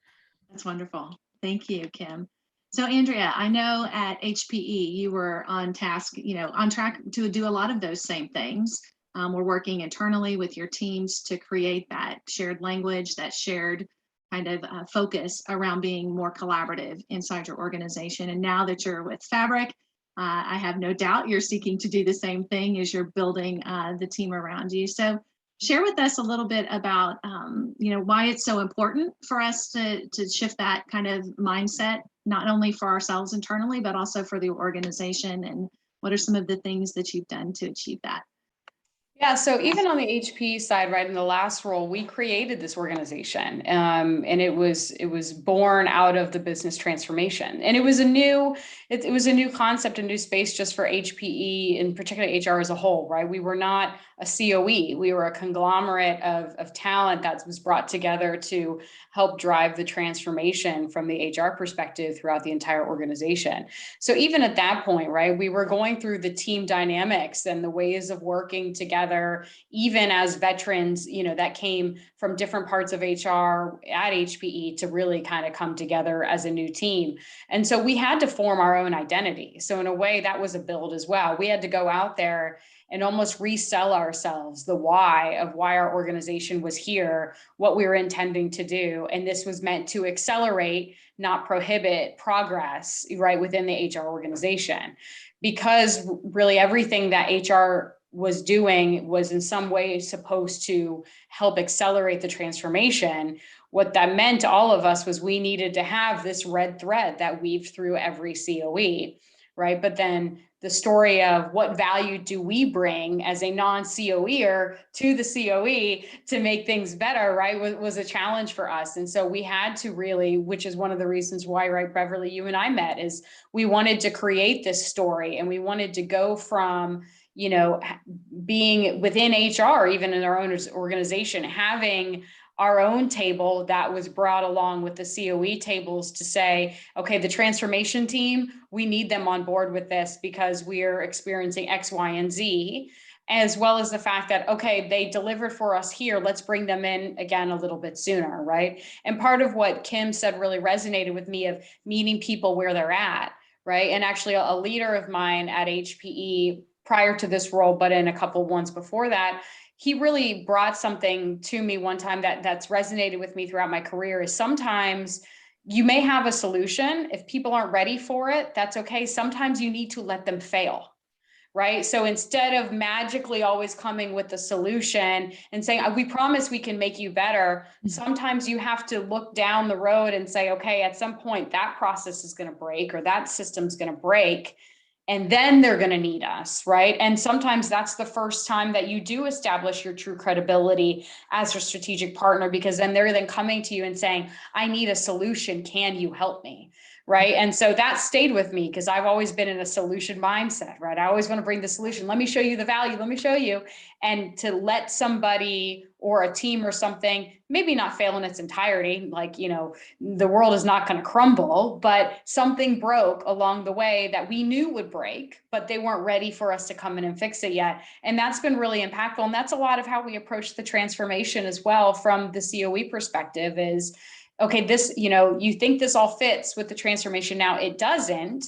That's wonderful. Thank you, Kim. So Andrea, I know at HPE you were on task, on track to do a lot of those same things. We're working internally with your teams to create that shared language, that shared kind of focus around being more collaborative inside your organization. And now that you're with Fabric, I have no doubt you're seeking to do the same thing as you're building the team around you. So share with us a little bit about, why it's so important for us to shift that kind of mindset, not only for ourselves internally, but also for the organization. And what are some of the things that you've done to achieve that? Yeah, so even on the HP side, right, in the last role, we created this organization, and it was born out of the business transformation, and it was a new concept, a new space just for HPE, in particular HR as a whole, right? We were not a COE, we were a conglomerate of talent that was brought together to help drive the transformation from the HR perspective throughout the entire organization. So even at that point, right, we were going through the team dynamics and the ways of working together, even as veterans, that came from different parts of HR at HPE to really kind of come together as a new team. And so we had to form our own identity. So in a way, that was a build as well. We had to go out there and almost resell ourselves the why of why our organization was here, what we were intending to do. And this was meant to accelerate, not prohibit progress, right, within the HR organization. Because really everything that HR was doing was in some way supposed to help accelerate the transformation. What that meant to all of us was we needed to have this red thread that weaved through every COE, right? But then the story of what value do we bring as a non-COEer to the COE to make things better, right, was a challenge for us. And so we had to really, which is one of the reasons why, right, Beverly, you and I met, is we wanted to create this story, and we wanted to go from, you know, being within HR, even in our own organization, having our own table that was brought along with the COE tables to say, okay, the transformation team, we need them on board with this because we are experiencing X, Y, and Z, as well as the fact that, okay, they delivered for us here, let's bring them in again a little bit sooner, right? And part of what Kim said really resonated with me, of meeting people where they're at, right? And actually a leader of mine at HPE prior to this role, but in a couple ones before that, he really brought something to me one time that's resonated with me throughout my career, is sometimes you may have a solution. If people aren't ready for it, that's okay. Sometimes you need to let them fail, right? So instead of magically always coming with the solution and saying, we promise we can make you better, sometimes you have to look down the road and say, okay, at some point that process is going to break, or that system's going to break, and then they're going to need us, right? And sometimes that's the first time that you do establish your true credibility as a strategic partner, because then they're then coming to you and saying, I need a solution. Can you help me? Right. And so that stayed with me, because I've always been in a solution mindset, right? I always want to bring the solution. Let me show you the value. Let me show you. And to let somebody or a team or something maybe not fail in its entirety, like, you know, the world is not going to crumble, but something broke along the way that we knew would break, but they weren't ready for us to come in and fix it yet. And that's been really impactful. And that's a lot of how we approach the transformation as well from the COE perspective is, okay, this, you know, you think this all fits with the transformation. Now it doesn't.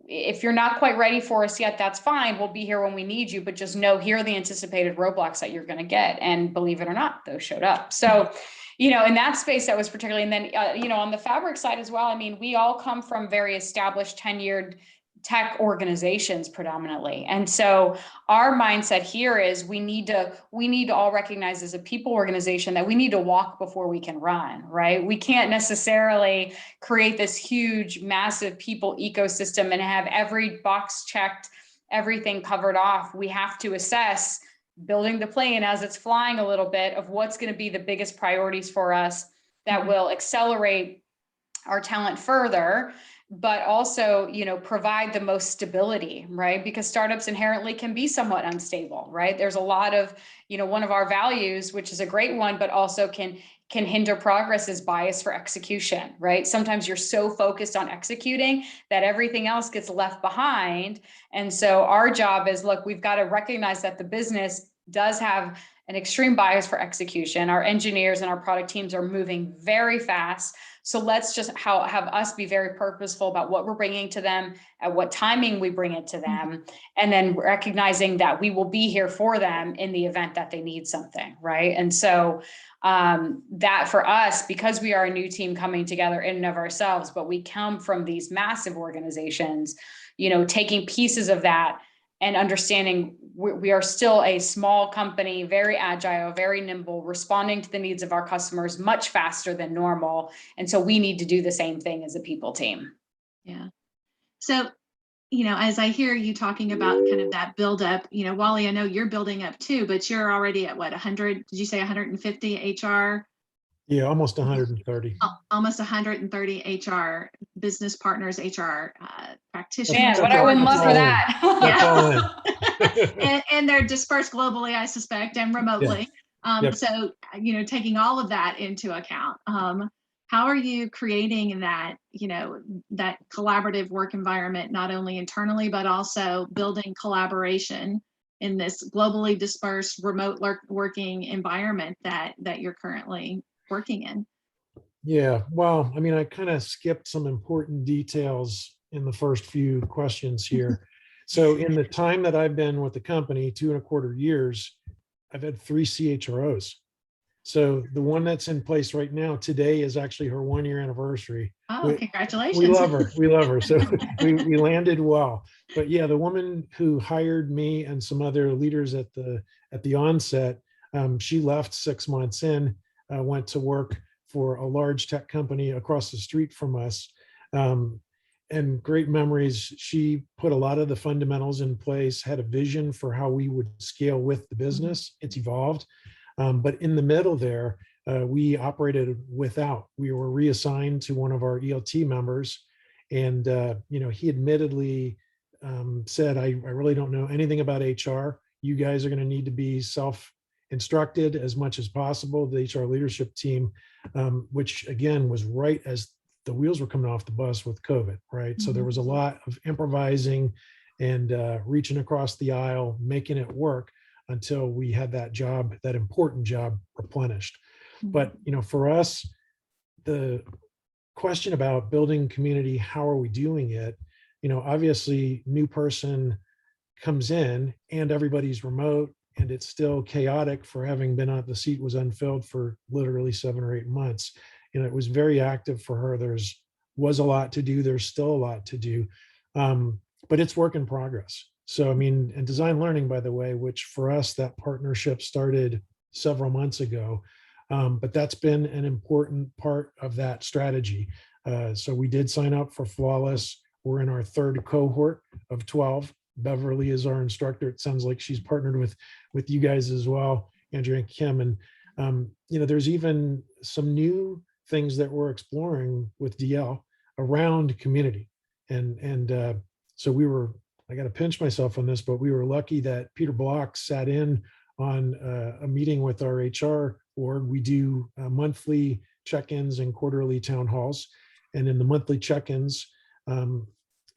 If you're not quite ready for us yet, that's fine. We'll be here when we need you, but just know, here are the anticipated roadblocks that you're going to get. And believe it or not, those showed up. So, you know, in that space, that was particularly, and then, you know, on the Fabric side as well, I mean, we all come from very established, tenured tech organizations predominantly. And so our mindset here is we need to all recognize as a people organization that we need to walk before we can run, right? We can't necessarily create this huge, massive people ecosystem and have every box checked, everything covered off. We have to assess, building the plane as it's flying a little bit, of what's going to be the biggest priorities for us that will accelerate our talent further, but also, you know, provide the most stability, right? Because startups inherently can be somewhat unstable, right? There's a lot of, you know, one of our values, which is a great one, but also can hinder progress, is bias for execution, right? Sometimes you're so focused on executing that everything else gets left behind. And so our job is, look, we've got to recognize that the business does have an extreme bias for execution. Our engineers and our product teams are moving very fast. So let's just have us be very purposeful about what we're bringing to them, at what timing we bring it to them, and then recognizing that we will be here for them in the event that they need something, right? And so that for us, because we are a new team coming together in and of ourselves, but we come from these massive organizations, you know, taking pieces of that and understanding we are still a small company, very agile, very nimble, responding to the needs of our customers much faster than normal. And so we need to do the same thing as a people team. Yeah. So, you know, as I hear you talking about kind of that build up, you know, Wally, I know you're building up too, but you're already at what, 100, did you say 150 HR? Yeah, almost 130. Almost 130 HR business partners, HR practitioners. Man, what I wouldn't love for that. That's all in. and they're dispersed globally, I suspect, and remotely. Yep. So, you know, taking all of that into account, how are you creating that, you know, that collaborative work environment, not only internally, but also building collaboration in this globally dispersed remote working environment that you're currently working in? Yeah, well, I mean, I kind of skipped some important details in the first few questions here. So in the time that I've been with the company, 2.25 years, I've had 3 CHROs. So the one that's in place right now, today is actually her 1-year anniversary. Oh, We congratulations. love her. We love her. So we landed well. But yeah, the woman who hired me and some other leaders at the onset, she left 6 months in, went to work for a large tech company across the street from us. And great memories. She put a lot of the fundamentals in place, had a vision for how we would scale with the business. It's evolved. But in the middle there, we operated without. We were reassigned to one of our ELT members. And, he admittedly said, I really don't know anything about HR. You guys are going to need to be self-instructed as much as possible. The HR leadership team, which again was right as the wheels were coming off the bus with COVID, right? So there was a lot of improvising and reaching across the aisle, making it work until we had that important job replenished. But, for us, the question about building community, how are we doing it? Obviously new person comes in and everybody's remote and it's still chaotic for having been on the seat was unfilled for literally 7 or 8 months. It was very active for her. Was a lot to do. There's still a lot to do. But it's work in progress. So, and design learning, by the way, which for us, that partnership started several months ago. But that's been an important part of that strategy. So we did sign up for Flawless. We're in our 3rd cohort of 12. Beverly is our instructor. It sounds like she's partnered with you guys as well, Andrea and Kim. And, there's even some new things that we're exploring with DL around community. And so I got to pinch myself on this, but we were lucky that Peter Block sat in on a meeting with our HR board. We do monthly check-ins and quarterly town halls. And in the monthly check-ins,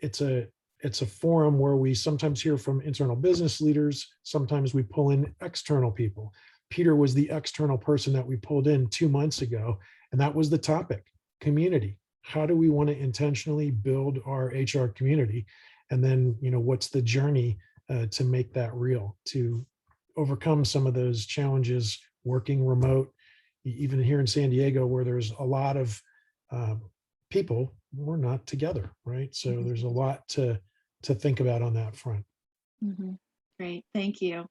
it's a forum where we sometimes hear from internal business leaders. Sometimes we pull in external people. Peter was the external person that we pulled in 2 months ago. And that was the topic, community. How do we want to intentionally build our HR community? And then, what's the journey to make that real, to overcome some of those challenges working remote, even here in San Diego, where there's a lot of people, we're not together, right? So there's a lot to think about on that front. Great, thank you.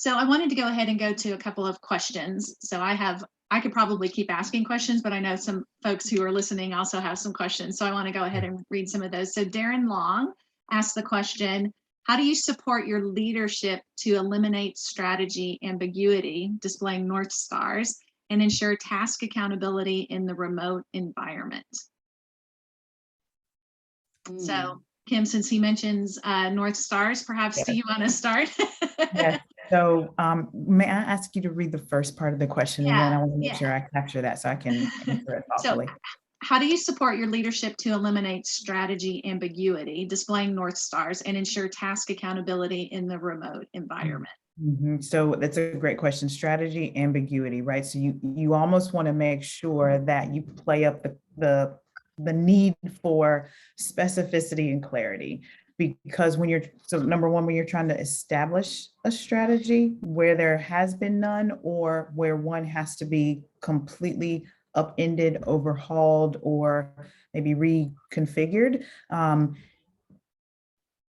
So I wanted to go ahead and go to a couple of questions. So I could probably keep asking questions, but I know some folks who are listening also have some questions. So I want to go ahead and read some of those. So Darren Long asked the question, how do you support your leadership to eliminate strategy ambiguity, displaying North Stars, and ensure task accountability in the remote environment? So Kim, since he mentions North Stars, perhaps do you want to start? Yes. So may I ask you to read the first part of the question, and then I want to make sure I capture that so I can answer it thoughtfully. So how do you support your leadership to eliminate strategy ambiguity, displaying North Stars, and ensure task accountability in the remote environment? So that's a great question. Strategy ambiguity, right? So you almost want to make sure that you play up the need for specificity and clarity. Because number one, when you're trying to establish a strategy where there has been none, or where one has to be completely upended, overhauled, or maybe reconfigured,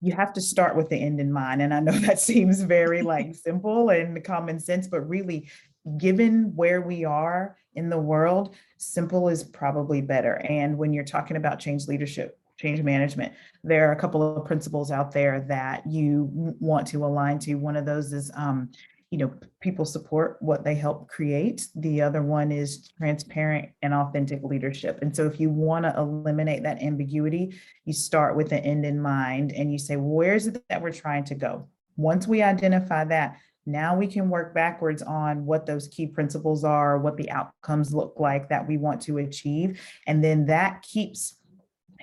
you have to start with the end in mind. And I know that seems very simple and common sense, but really, given where we are in the world, simple is probably better. And when you're talking about change leadership, change management, there are a couple of principles out there that you want to align to. One of those is, people support what they help create. The other one is transparent and authentic leadership. And so if you want to eliminate that ambiguity, you start with the end in mind and you say, where is it that we're trying to go? Once we identify that, now we can work backwards on what those key principles are, what the outcomes look like that we want to achieve. And then that keeps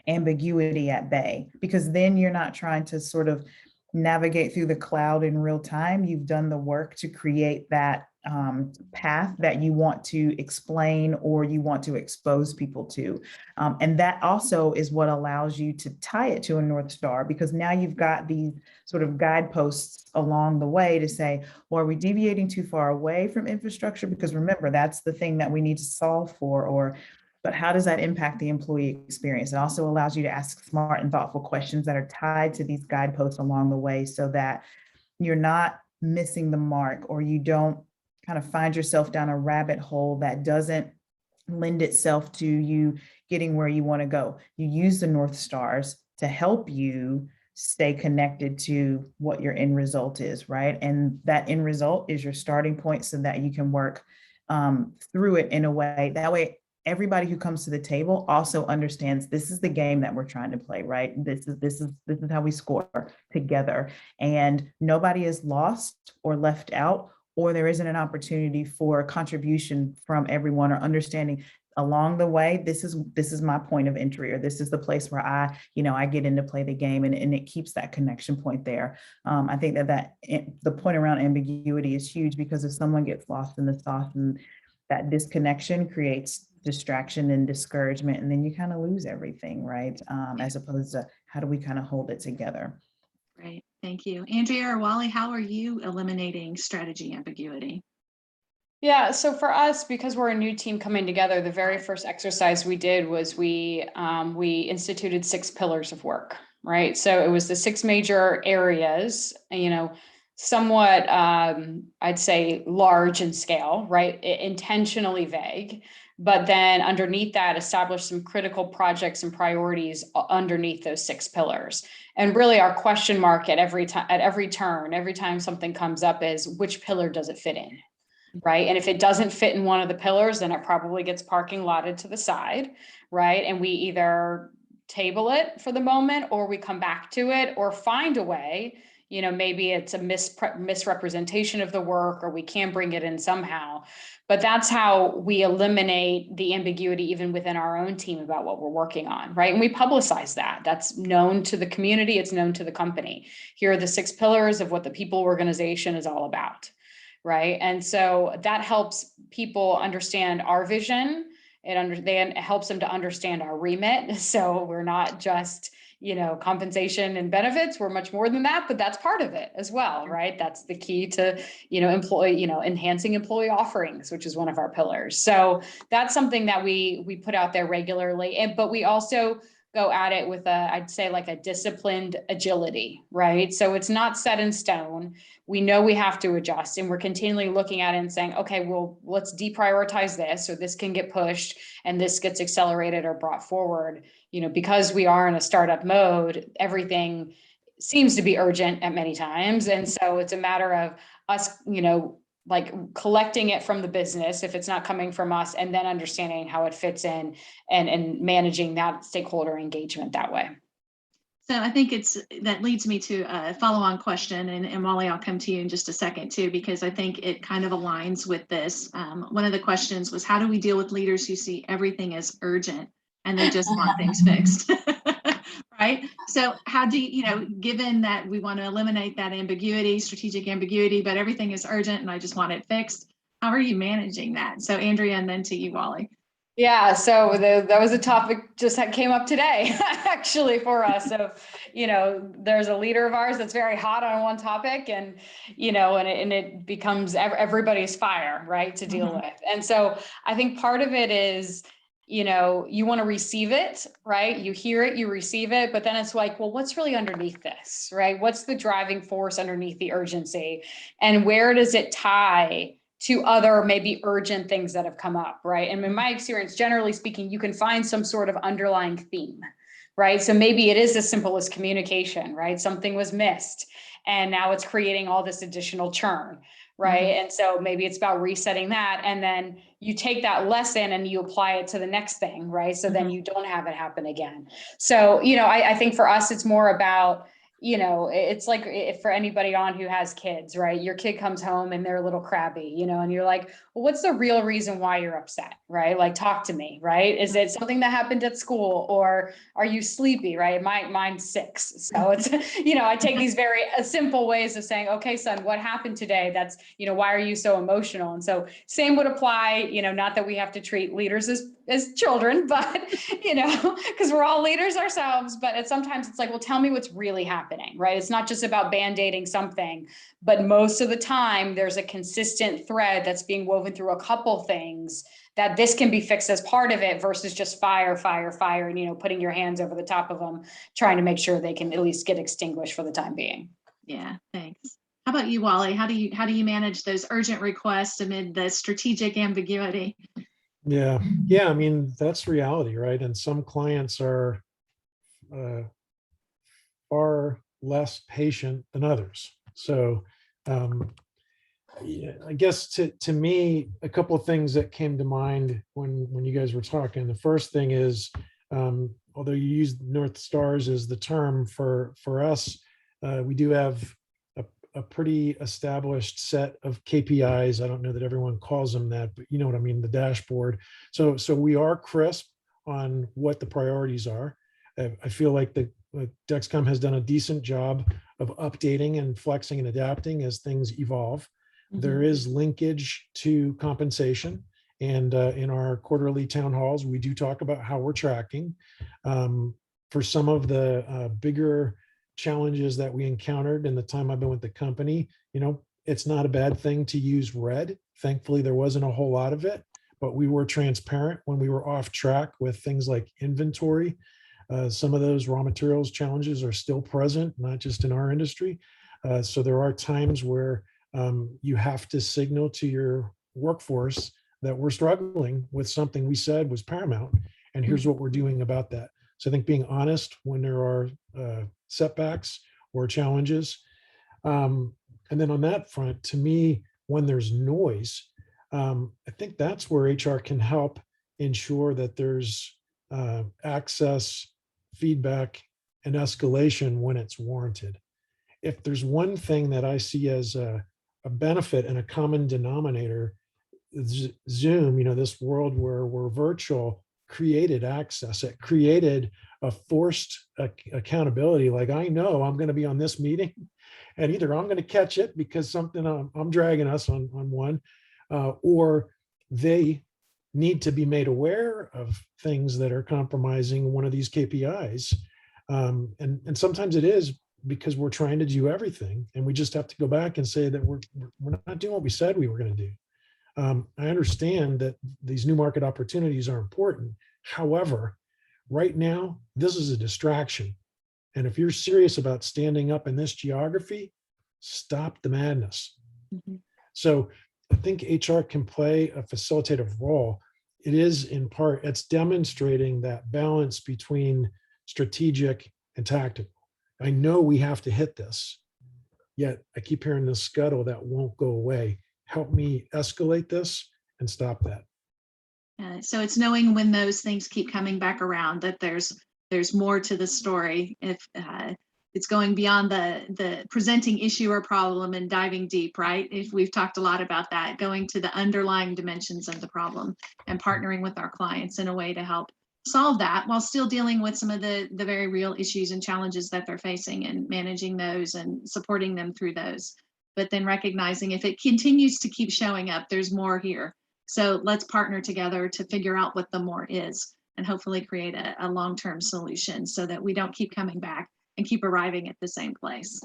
ambiguity at bay, because then you're not trying to sort of navigate through the cloud in real time. You've done the work to create that path that you want to explain or you want to expose people to. And that also is what allows you to tie it to a North Star, because now you've got these sort of guideposts along the way to say, well, are we deviating too far away from infrastructure? Because remember, that's the thing that we need to solve for, but how does that impact the employee experience? It also allows you to ask smart and thoughtful questions that are tied to these guideposts along the way, so that you're not missing the mark, or you don't kind of find yourself down a rabbit hole that doesn't lend itself to you getting where you want to go. You use the North Stars to help you stay connected to what your end result is, right? And that end result is your starting point, so that you can work through it in a way. That way, everybody who comes to the table also understands this is the game that we're trying to play, right? This is how we score together, and nobody is lost or left out, or there isn't an opportunity for contribution from everyone, or understanding along the way, this is my point of entry, or this is the place where I get in to play the game, and it keeps that connection point there. I think that the point around ambiguity is huge, because if someone gets lost in the sauce, and that disconnection creates distraction and discouragement, and then you kind of lose everything, right? As opposed to how do we kind of hold it together? Great, thank you. Andrea or Wally, how are you eliminating strategy ambiguity? Yeah, so for us, because we're a new team coming together, the very first exercise we did was we instituted 6 pillars of work, right? So it was the 6 major areas, somewhat, I'd say large in scale, right? Intentionally vague, but then underneath that, establish some critical projects and priorities underneath those 6 pillars. And really our question mark at every turn, every time something comes up, is which pillar does it fit in? Right. And if it doesn't fit in one of the pillars, then it probably gets parking lotted to the side. Right. And we either table it for the moment, or we come back to it, or find a way, maybe it's a misrepresentation of the work, or we can bring it in somehow. But that's how we eliminate the ambiguity even within our own team about what we're working on. Right. And we publicize that. That's known to the community. It's known to the company. Here are the 6 pillars of what the people organization is all about. Right. And so that helps people understand our vision. It helps them to understand our remit. So we're not just, compensation and benefits. We're much more than that, but that's part of it as well. Right. That's the key to, enhancing employee offerings, which is one of our pillars. So that's something that we put out there regularly. But we also go at it with I'd say like a disciplined agility, right? So it's not set in stone. We know we have to adjust, and we're continually looking at it and saying, okay, well, let's deprioritize this, or this can get pushed and this gets accelerated or brought forward. Because we are in a startup mode, everything seems to be urgent at many times. And so it's a matter of us, like collecting it from the business if it's not coming from us, and then understanding how it fits in and managing that stakeholder engagement that way. So I think that leads me to a follow-on question, and Wally, I'll come to you in just a second too, because I think it kind of aligns with this. One of the questions was, how do we deal with leaders who see everything as urgent and they just want things fixed? Right. So how do you, given that we want to eliminate that ambiguity, strategic ambiguity, but everything is urgent and I just want it fixed, how are you managing that? So Andrea, and then to you, Wally. Yeah, so that was a topic just that came up today, actually, for us. So, there's a leader of ours that's very hot on one topic, and, and it becomes everybody's fire, right, to deal with. And so I think part of it is, you want to receive it, right? You hear it, you receive it, but then it's like, well, what's really underneath this, right? What's the driving force underneath the urgency, and where does it tie to other maybe urgent things that have come up, right? And in my experience, generally speaking, you can find some sort of underlying theme, right? So maybe it is as simple as communication, right? Something was missed and now it's creating all this additional churn, right? And so maybe it's about resetting that, and then you take that lesson and you apply it to the next thing, right? So then you don't have it happen again. So, I think for us, it's more about, you know, it's like if for anybody on who has kids, right? Your kid comes home and they're a little crabby, you know, and you're like, well, what's the real reason why you're upset, right? Like, talk to me, right? Is it something that happened at school, or are you sleepy, right? Mine's 6. So it's, you know, I take these very simple ways of saying, okay, son, what happened today? That's, you know, why are you so emotional? And so same would apply, you know, not that we have to treat leaders as children, but, you know, because we're all leaders ourselves, but sometimes it's like, well, tell me what's really happening, right? It's not just about band-aiding something, but most of the time there's a consistent thread that's being woven through a couple things that this can be fixed as part of it versus just fire, and, you know, putting your hands over the top of them, trying to make sure they can at least get extinguished for the time being. Yeah, thanks. How about you, Wally? How do you manage those urgent requests amid the strategic ambiguity? Yeah. I mean, that's reality, right? And some clients are far less patient than others. So yeah, I guess to me, a couple of things that came to mind when you guys were talking. The first thing is, although you use North Stars as the term for us, we do have a pretty established set of KPIs. I don't know that everyone calls them that, but you know what I mean, the dashboard. So we are crisp on what the priorities are. I feel like the Dexcom has done a decent job of updating and flexing and adapting as things evolve. There is linkage to compensation. And in our quarterly town halls, we do talk about how we're tracking. For some of the bigger challenges that we encountered in the time I've been with the company, you know, it's not a bad thing to use red. Thankfully, there wasn't a whole lot of it, but we were transparent when we were off track with things like inventory. Some of those raw materials challenges are still present, not just in our industry. So there are times where you have to signal to your workforce that we're struggling with something we said was paramount, and here's what we're doing about that. So I think being honest when there are setbacks or challenges. And then on that front, to me, when there's noise, I think that's where HR can help ensure that there's access, feedback, and escalation when it's warranted. If there's one thing that I see as a benefit and a common denominator, Zoom, you know, this world where we're virtual, created access. It created a forced accountability. Like, I know I'm going to be on this meeting, and either I'm going to catch it because something I'm dragging us on one, or they need to be made aware of things that are compromising one of these KPIs. And sometimes it is because we're trying to do everything, and we just have to go back and say that we're not doing what we said we were going to do. I understand that these new market opportunities are important. However, right now, this is a distraction. And if you're serious about standing up in this geography, stop the madness. So I think HR can play a facilitative role. It is in part, it's demonstrating that balance between strategic and tactical. I know we have to hit this, yet I keep hearing this scuttle that won't go away. Help me escalate this and stop that. So it's knowing when those things keep coming back around, that there's more to the story. If it's going beyond the presenting issue or problem and diving deep, right? If we've talked a lot about that, going to the underlying dimensions of the problem and partnering with our clients in a way to help solve that while still dealing with some of the very real issues and challenges that they're facing, and managing those and supporting them through those. But then recognizing if it continues to keep showing up, there's more here. So let's partner together to figure out what the more is, and hopefully create a long-term solution so that we don't keep coming back and keep arriving at the same place.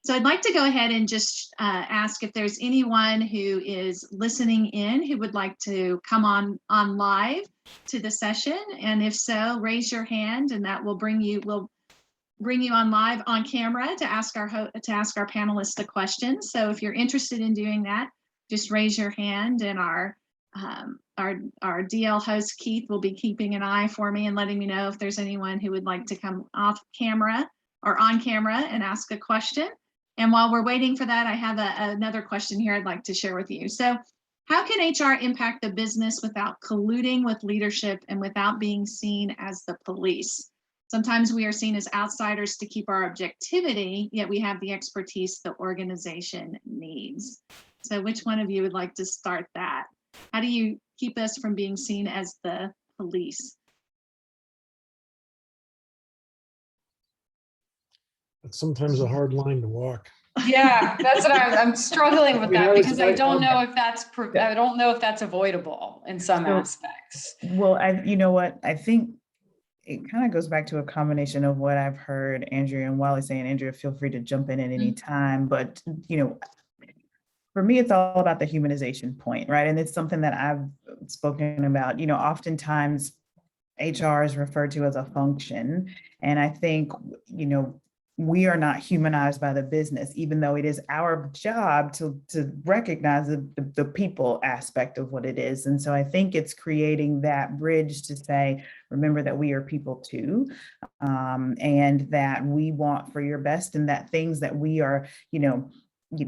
So I'd like to go ahead and just ask if there's anyone who is listening in who would like to come on live to the session. And if so, raise your hand, and that will bring you on live on camera to ask our panelists a question. So if you're interested in doing that, just raise your hand, and our DL host Keith will be keeping an eye for me and letting me know if there's anyone who would like to come off camera or on camera and ask a question. And while we're waiting for that, I have another question here I'd like to share with you. So how can HR impact the business without colluding with leadership and without being seen as the police? Sometimes we are seen as outsiders to keep our objectivity, yet we have the expertise the organization needs. So which one of you would like to start that? How do you keep us from being seen as the police? It's sometimes a hard line to walk. Yeah, that's what I'm struggling with that, because I don't know Okay. if I don't know if that's avoidable in some So- aspects. Well, you know what, I think it kind of goes back to a combination of what I've heard Andrea and Wally saying. Andrea, feel free to jump in at any time, but for me, it's all about the humanization point, right? And it's something that I've spoken about. Oftentimes HR is referred to as a function. And I think, we are not humanized by the business, even though it is our job to recognize the people aspect of what it is. And so I think it's creating that bridge to say, remember that we are people too, and that we want for your best, and that things that we are,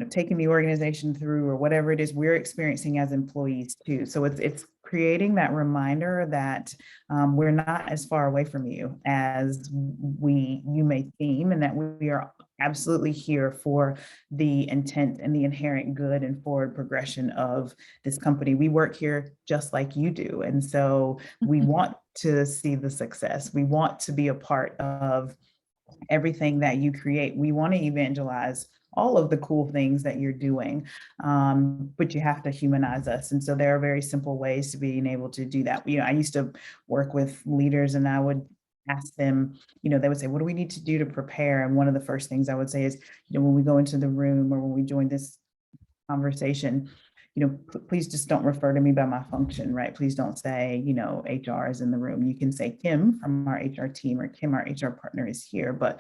taking the organization through, or whatever it is we're experiencing as employees too. So it's creating that reminder that we're not as far away from you as you may seem, and that we are absolutely here for the intent and the inherent good and forward progression of this company. We work here just like you do. And so we want to see the success. We want to be a part of everything that you create. We want to evangelize all of the cool things that you're doing, but you have to humanize us. And so there are very simple ways to being able to do that. I used to work with leaders, and I would ask them, they would say, what do we need to do to prepare? And one of the first things I would say is, when we go into the room or when we join this conversation, please just don't refer to me by my function, right? Please don't say, HR is in the room. You can say Kim from our HR team, or Kim, our HR partner, is here. But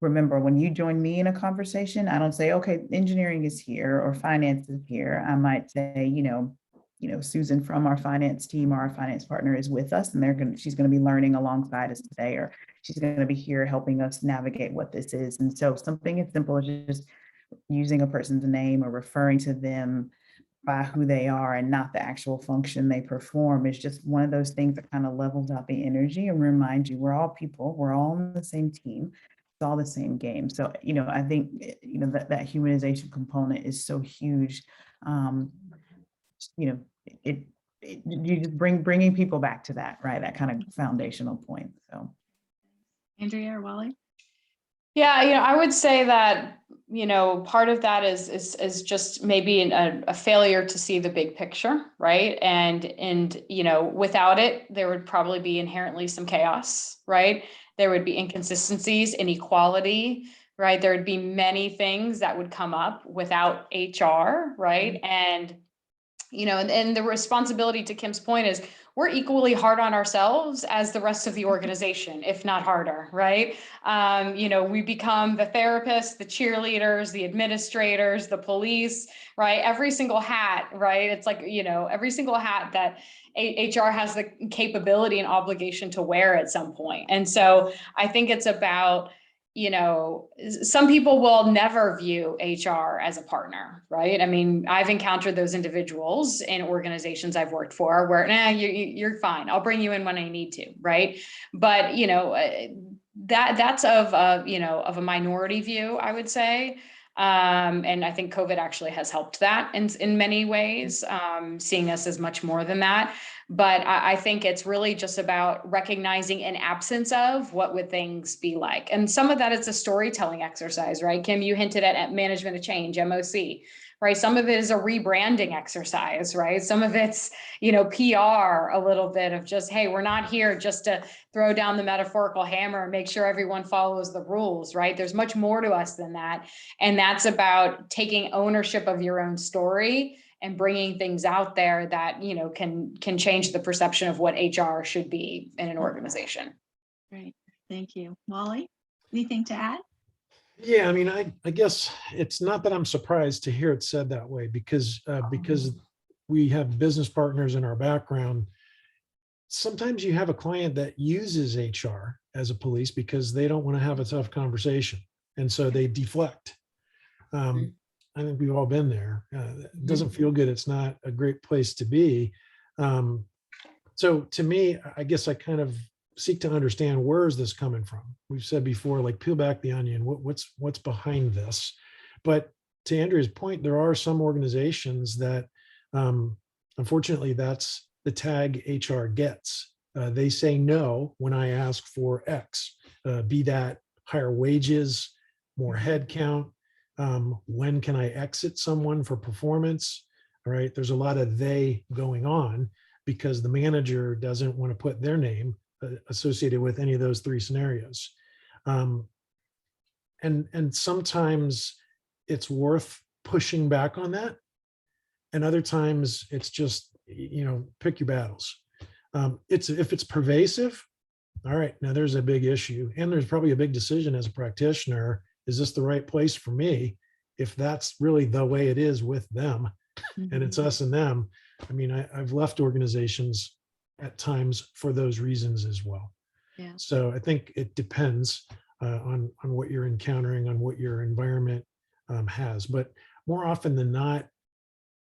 remember, when you join me in a conversation, I don't say, okay, engineering is here or finance is here. I might say, Susan from our finance team or our finance partner is with us, and she's going to be learning alongside us today, or she's going to be here helping us navigate what this is. And so something as simple as just using a person's name or referring to them by who they are and not the actual function they perform is just one of those things that kind of levels out the energy and reminds you we're all people, we're all on the same team. It's all the same game. So, I think, that humanization component is so huge. You just bringing people back to that, right? That kind of foundational point. So, Andrea or Wally? Yeah, I would say that, part of that is just maybe a failure to see the big picture, right? And without it, there would probably be inherently some chaos, right? There would be inconsistencies, inequality, right? There would be many things that would come up without HR, right? And and the responsibility, to Kim's point, is we're equally hard on ourselves as the rest of the organization, if not harder, right? We become the therapists, the cheerleaders, the administrators, the police, right? Every single hat, right? It's like, every single hat that HR has the capability and obligation to wear at some point. And so I think it's about, some people will never view HR as a partner, right? I mean, I've encountered those individuals in organizations I've worked for where, you're fine. I'll bring you in when I need to, right? But, that's of a minority view, I would say. And I think COVID actually has helped that in many ways, seeing us as much more than that. But I think it's really just about recognizing an absence of what would things be like. And some of that is a storytelling exercise, right? Kim, you hinted at management of change, MOC, right? Some of it is a rebranding exercise, right? Some of it's, PR, a little bit of just, hey, we're not here just to throw down the metaphorical hammer and make sure everyone follows the rules, right? There's much more to us than that. And that's about taking ownership of your own story and bringing things out there that, can change the perception of what HR should be in an organization. Great, thank you. Wally, anything to add? Yeah, I mean, I guess it's not that I'm surprised to hear it said that way, because we have business partners in our background. Sometimes you have a client that uses HR as a police because they don't want to have a tough conversation, and so they deflect. I think we've all been there. It doesn't feel good. It's not a great place to be. So to me, I guess I kind of seek to understand, where is this coming from? We've said before, like, peel back the onion, what's behind this? But to Andrea's point, there are some organizations that, unfortunately, that's the tag HR gets. They say no when I ask for X, be that higher wages, more headcount, when can I exit someone for performance? All right, there's a lot of they going on because the manager doesn't want to put their name associated with any of those three scenarios. And sometimes it's worth pushing back on that. And other times it's just, pick your battles. If it's pervasive, all right, now there's a big issue. And there's probably a big decision as a practitioner. Is this the right place for me? If that's really the way it is with them, and it's us and them. I mean, I've left organizations at times for those reasons as well. Yeah. So I think it depends on what you're encountering, on what your environment has. But more often than not,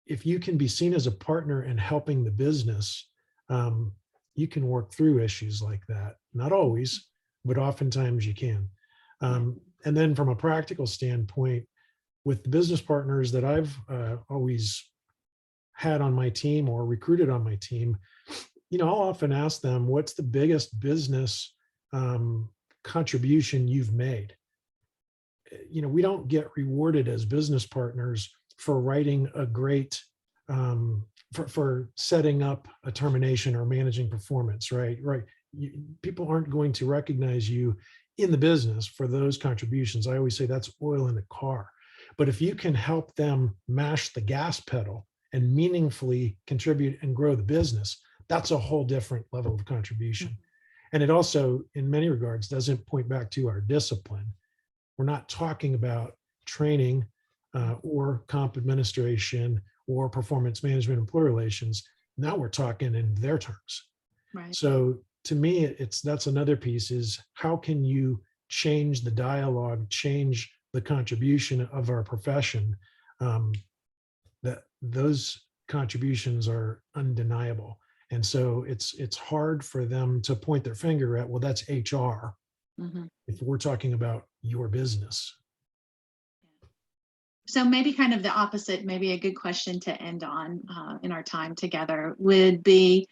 if you can be seen as a partner in helping the business, you can work through issues like that. Not always, but oftentimes you can. And then from a practical standpoint, with the business partners that I've always had on my team or recruited on my team, I'll often ask them, what's the biggest business contribution you've made? We don't get rewarded as business partners for writing a great, for setting up a termination or managing performance, right? People aren't going to recognize you in the business for those contributions. I always say that's oil in the car. But if you can help them mash the gas pedal and meaningfully contribute and grow the business, that's a whole different level of contribution. And it also, in many regards, doesn't point back to our discipline. We're not talking about training or comp administration or performance management, employee relations. Now we're talking in their terms. Right. So to me, that's another piece, is how can you change the dialogue, change the contribution of our profession, that those contributions are undeniable. And so it's hard for them to point their finger at, well, that's HR, if we're talking about your business. So maybe kind of the opposite, maybe a good question to end on in our time together would be,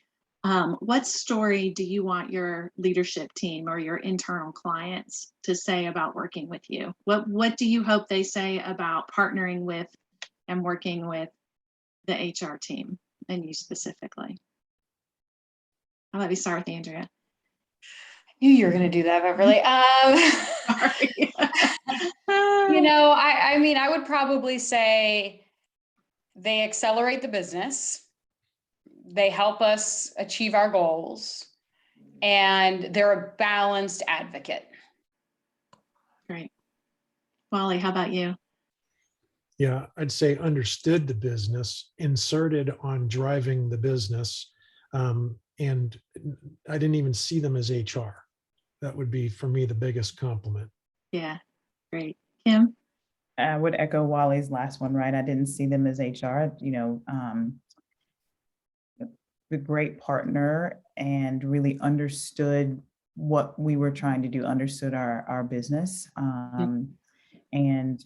what story do you want your leadership team or your internal clients to say about working with you? What do you hope they say about partnering with and working with the HR team and you specifically? I'll let me start with Andrea. I knew you were going to do that, Beverly. Sorry. I mean, I would probably say they accelerate the business. They help us achieve our goals, and they're a balanced advocate. Great. Wally, how about you? Yeah, I'd say understood the business, inserted on driving the business, and I didn't even see them as HR. That would be, for me, the biggest compliment. Yeah, great. Kim? I would echo Wally's last one, right? I didn't see them as HR, the great partner, and really understood what we were trying to do, understood our business, and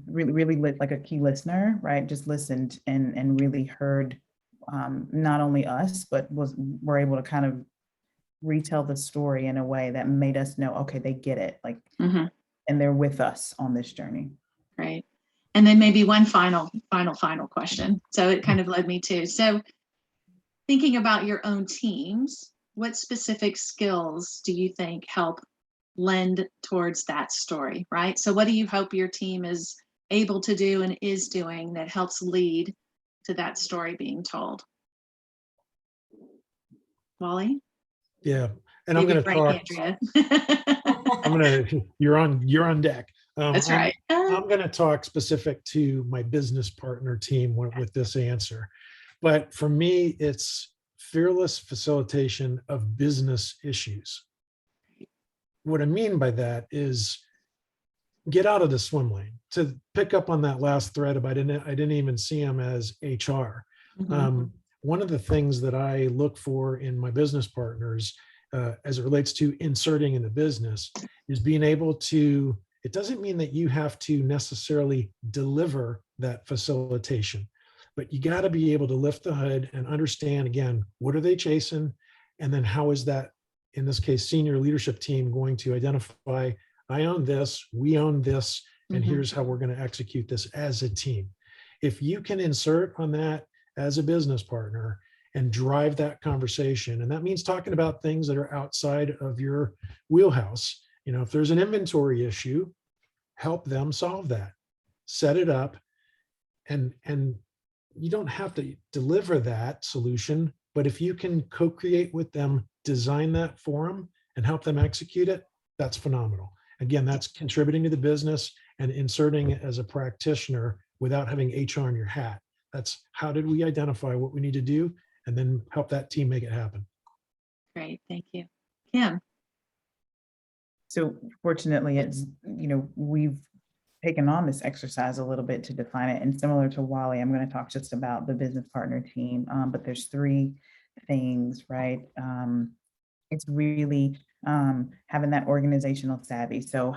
really like a key listener, right? Just listened and really heard not only us, but were able to kind of retell the story in a way that made us know, okay, they get it, like, and they're with us on this journey. Right. And then maybe one final question. So it kind of led me to, so thinking about your own teams, what specific skills do you think help lend towards that story, right? So what do you hope your team is able to do and is doing that helps lead to that story being told? Wally? Yeah, and I'm going to talk. Andrea. You're on deck. That's right. I'm going to talk specific to my business partner team with this answer. But for me, it's fearless facilitation of business issues. What I mean by that is get out of the swim lane. To pick up on that last thread about I didn't even see them as HR. one of the things that I look for in my business partners as it relates to inserting in the business is being able to, it doesn't mean that you have to necessarily deliver that facilitation, but you got to be able to lift the hood and understand, again, what are they chasing? And then how is that, in this case, senior leadership team going to identify, I own this, we own this, and here's how we're going to execute this as a team. If you can insert on that as a business partner and drive that conversation, and that means talking about things that are outside of your wheelhouse. You know, if there's an inventory issue, help them solve that, set it up, and you don't have to deliver that solution, but if you can co-create with them, design that for them and help them execute it, that's phenomenal. Again, that's contributing to the business and inserting it as a practitioner without having HR in your hat. That's how did we identify what we need to do and then help that team make it happen. Great, thank you. Kim. So fortunately, it's, you know, we've taken on this exercise a little bit to define it. And similar to Wally, I'm going to talk just about the business partner team, but there's three things, right? It's really having that organizational savvy. So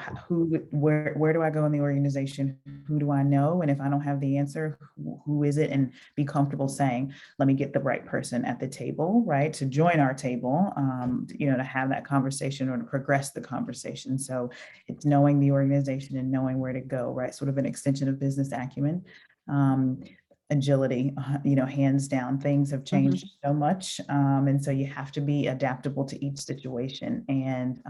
where do I go in the organization? Who do I know? And if I don't have the answer, who is it? And be comfortable saying, let me get the right person at the table, right? To join our table, you know, to have that conversation or to progress the conversation. So it's knowing the organization and knowing where to go, right? Sort of an extension of business acumen. Agility, you know, hands down, things have changed so much. And so you have to be adaptable to each situation, and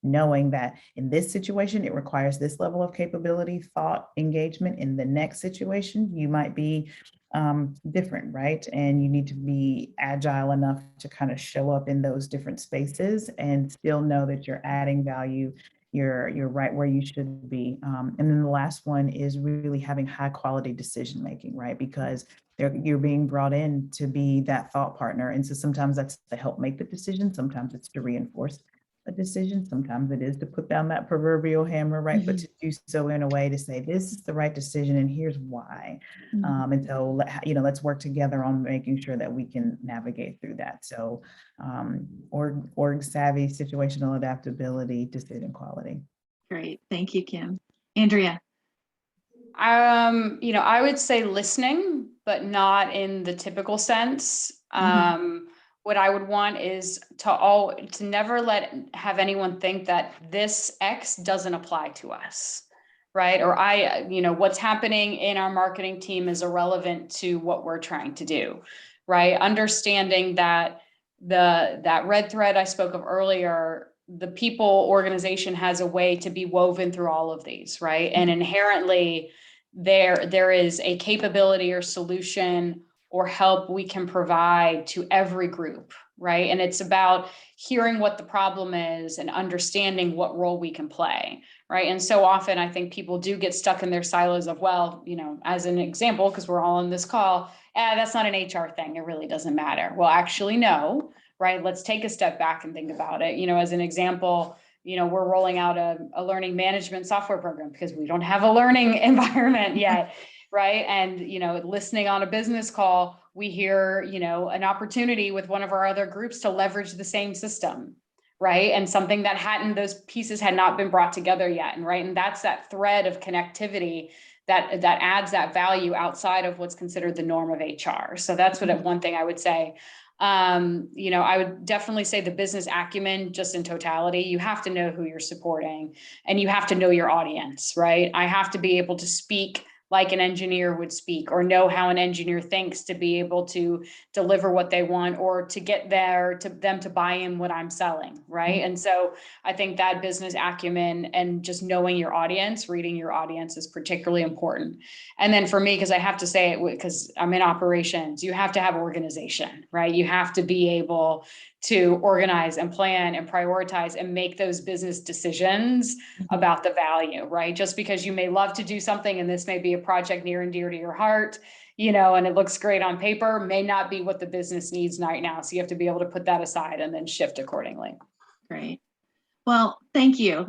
knowing that in this situation, it requires this level of capability, thought, engagement. In the next situation, you might be different, right? And you need to be agile enough to kind of show up in those different spaces and still know that you're adding value. You're right where you should be. And then the last one is really having high quality decision making, right? Because you're being brought in to be that thought partner. And so sometimes that's to help make the decision. Sometimes it's to reinforce a decision. Sometimes it is to put down that proverbial hammer, right? But to do so in a way to say, this is the right decision and here's why. And so, you know, let's work together on making sure that we can navigate through that. So org savvy, situational adaptability, decision quality. Great, thank you, Kim. Andrea. You know, I would say listening, but not in the typical sense. What I would want is to never have anyone think that this X doesn't apply to us, right? Or you know, what's happening in our marketing team is irrelevant to what we're trying to do, right? Understanding that that red thread I spoke of earlier, the people organization has a way to be woven through all of these, right? And inherently there is a capability or solution or help we can provide to every group, right? And it's about hearing what the problem is and understanding what role we can play, right? And so often I think people do get stuck in their silos of, well, you know, as an example, because we're all on this call, that's not an HR thing, it really doesn't matter. Well, actually, no, right? Let's take a step back and think about it. You know, as an example, you know, we're rolling out a learning management software program because we don't have a learning environment yet. Right. And, you know, listening on a business call, we hear, you know, an opportunity with one of our other groups to leverage the same system. Right. And something that those pieces had not been brought together yet. And right. And that's that thread of connectivity that adds that value outside of what's considered the norm of HR. So that's one thing I would say. You know, I would definitely say the business acumen, just in totality, you have to know who you're supporting and you have to know your audience, right? I have to be able to speak like an engineer would speak, or know how an engineer thinks to be able to deliver what they want, or to get them to buy in what I'm selling, right? And so I think that business acumen and just knowing your audience, reading your audience is particularly important. And then for me, because I have to say it because I'm in operations, you have to have organization, right? You have to be able to organize and plan and prioritize and make those business decisions about the value, right? Just because you may love to do something and this may be a project near and dear to your heart, you know, and it looks great on paper, may not be what the business needs right now. So you have to be able to put that aside and then shift accordingly. Great. Well, thank you.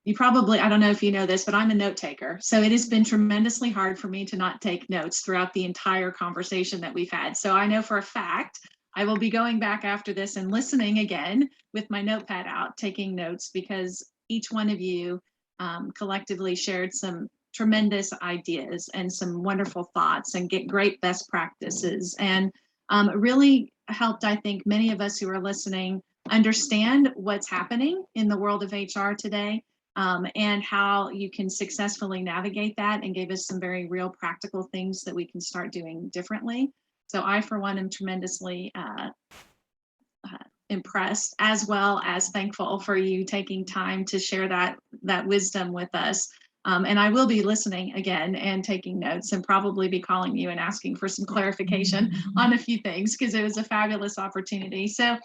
you probably, I don't know if you know this, but I'm a note taker. So it has been tremendously hard for me to not take notes throughout the entire conversation that we've had. So I know for a fact, I will be going back after this and listening again with my notepad out, taking notes, because each one of you collectively shared some tremendous ideas and some wonderful thoughts and get great best practices, and really helped, I think, many of us who are listening understand what's happening in the world of HR today, and how you can successfully navigate that, and gave us some very real practical things that we can start doing differently. So I, for one, am tremendously impressed, as well as thankful for you taking time to share that wisdom with us. And I will be listening again and taking notes, and probably be calling you and asking for some clarification on a few things, because it was a fabulous opportunity. So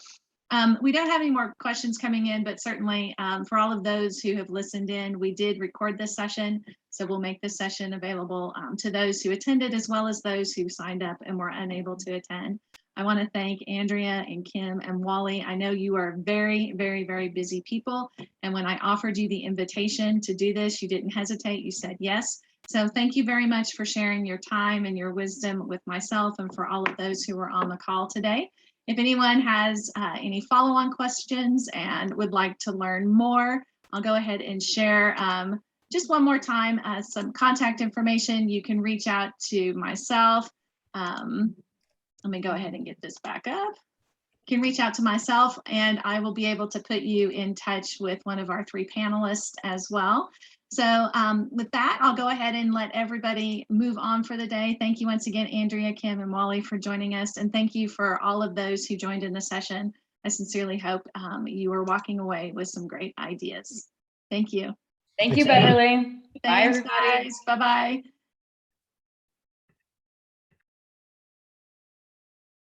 we don't have any more questions coming in, but certainly for all of those who have listened in, we did record this session. So we'll make this session available to those who attended, as well as those who signed up and were unable to attend. I want to thank Andrea and Kim and Wally. I know you are very, very, very busy people. And when I offered you the invitation to do this, you didn't hesitate. You said yes. So thank you very much for sharing your time and your wisdom with myself, and for all of those who were on the call today. If anyone has any follow-on questions and would like to learn more, I'll go ahead and share just one more time some contact information. You can reach out to myself. Let me go ahead and get this back up. You can reach out to myself, and I will be able to put you in touch with one of our 3 panelists as well. So with that, I'll go ahead and let everybody move on for the day. Thank you once again, Andrea, Kim, and Wally, for joining us. And thank you for all of those who joined in the session. I sincerely hope you are walking away with some great ideas. Thank you. Thank you, Thanks. Beverly. Bye, Thanks, everybody. guys. Bye-bye.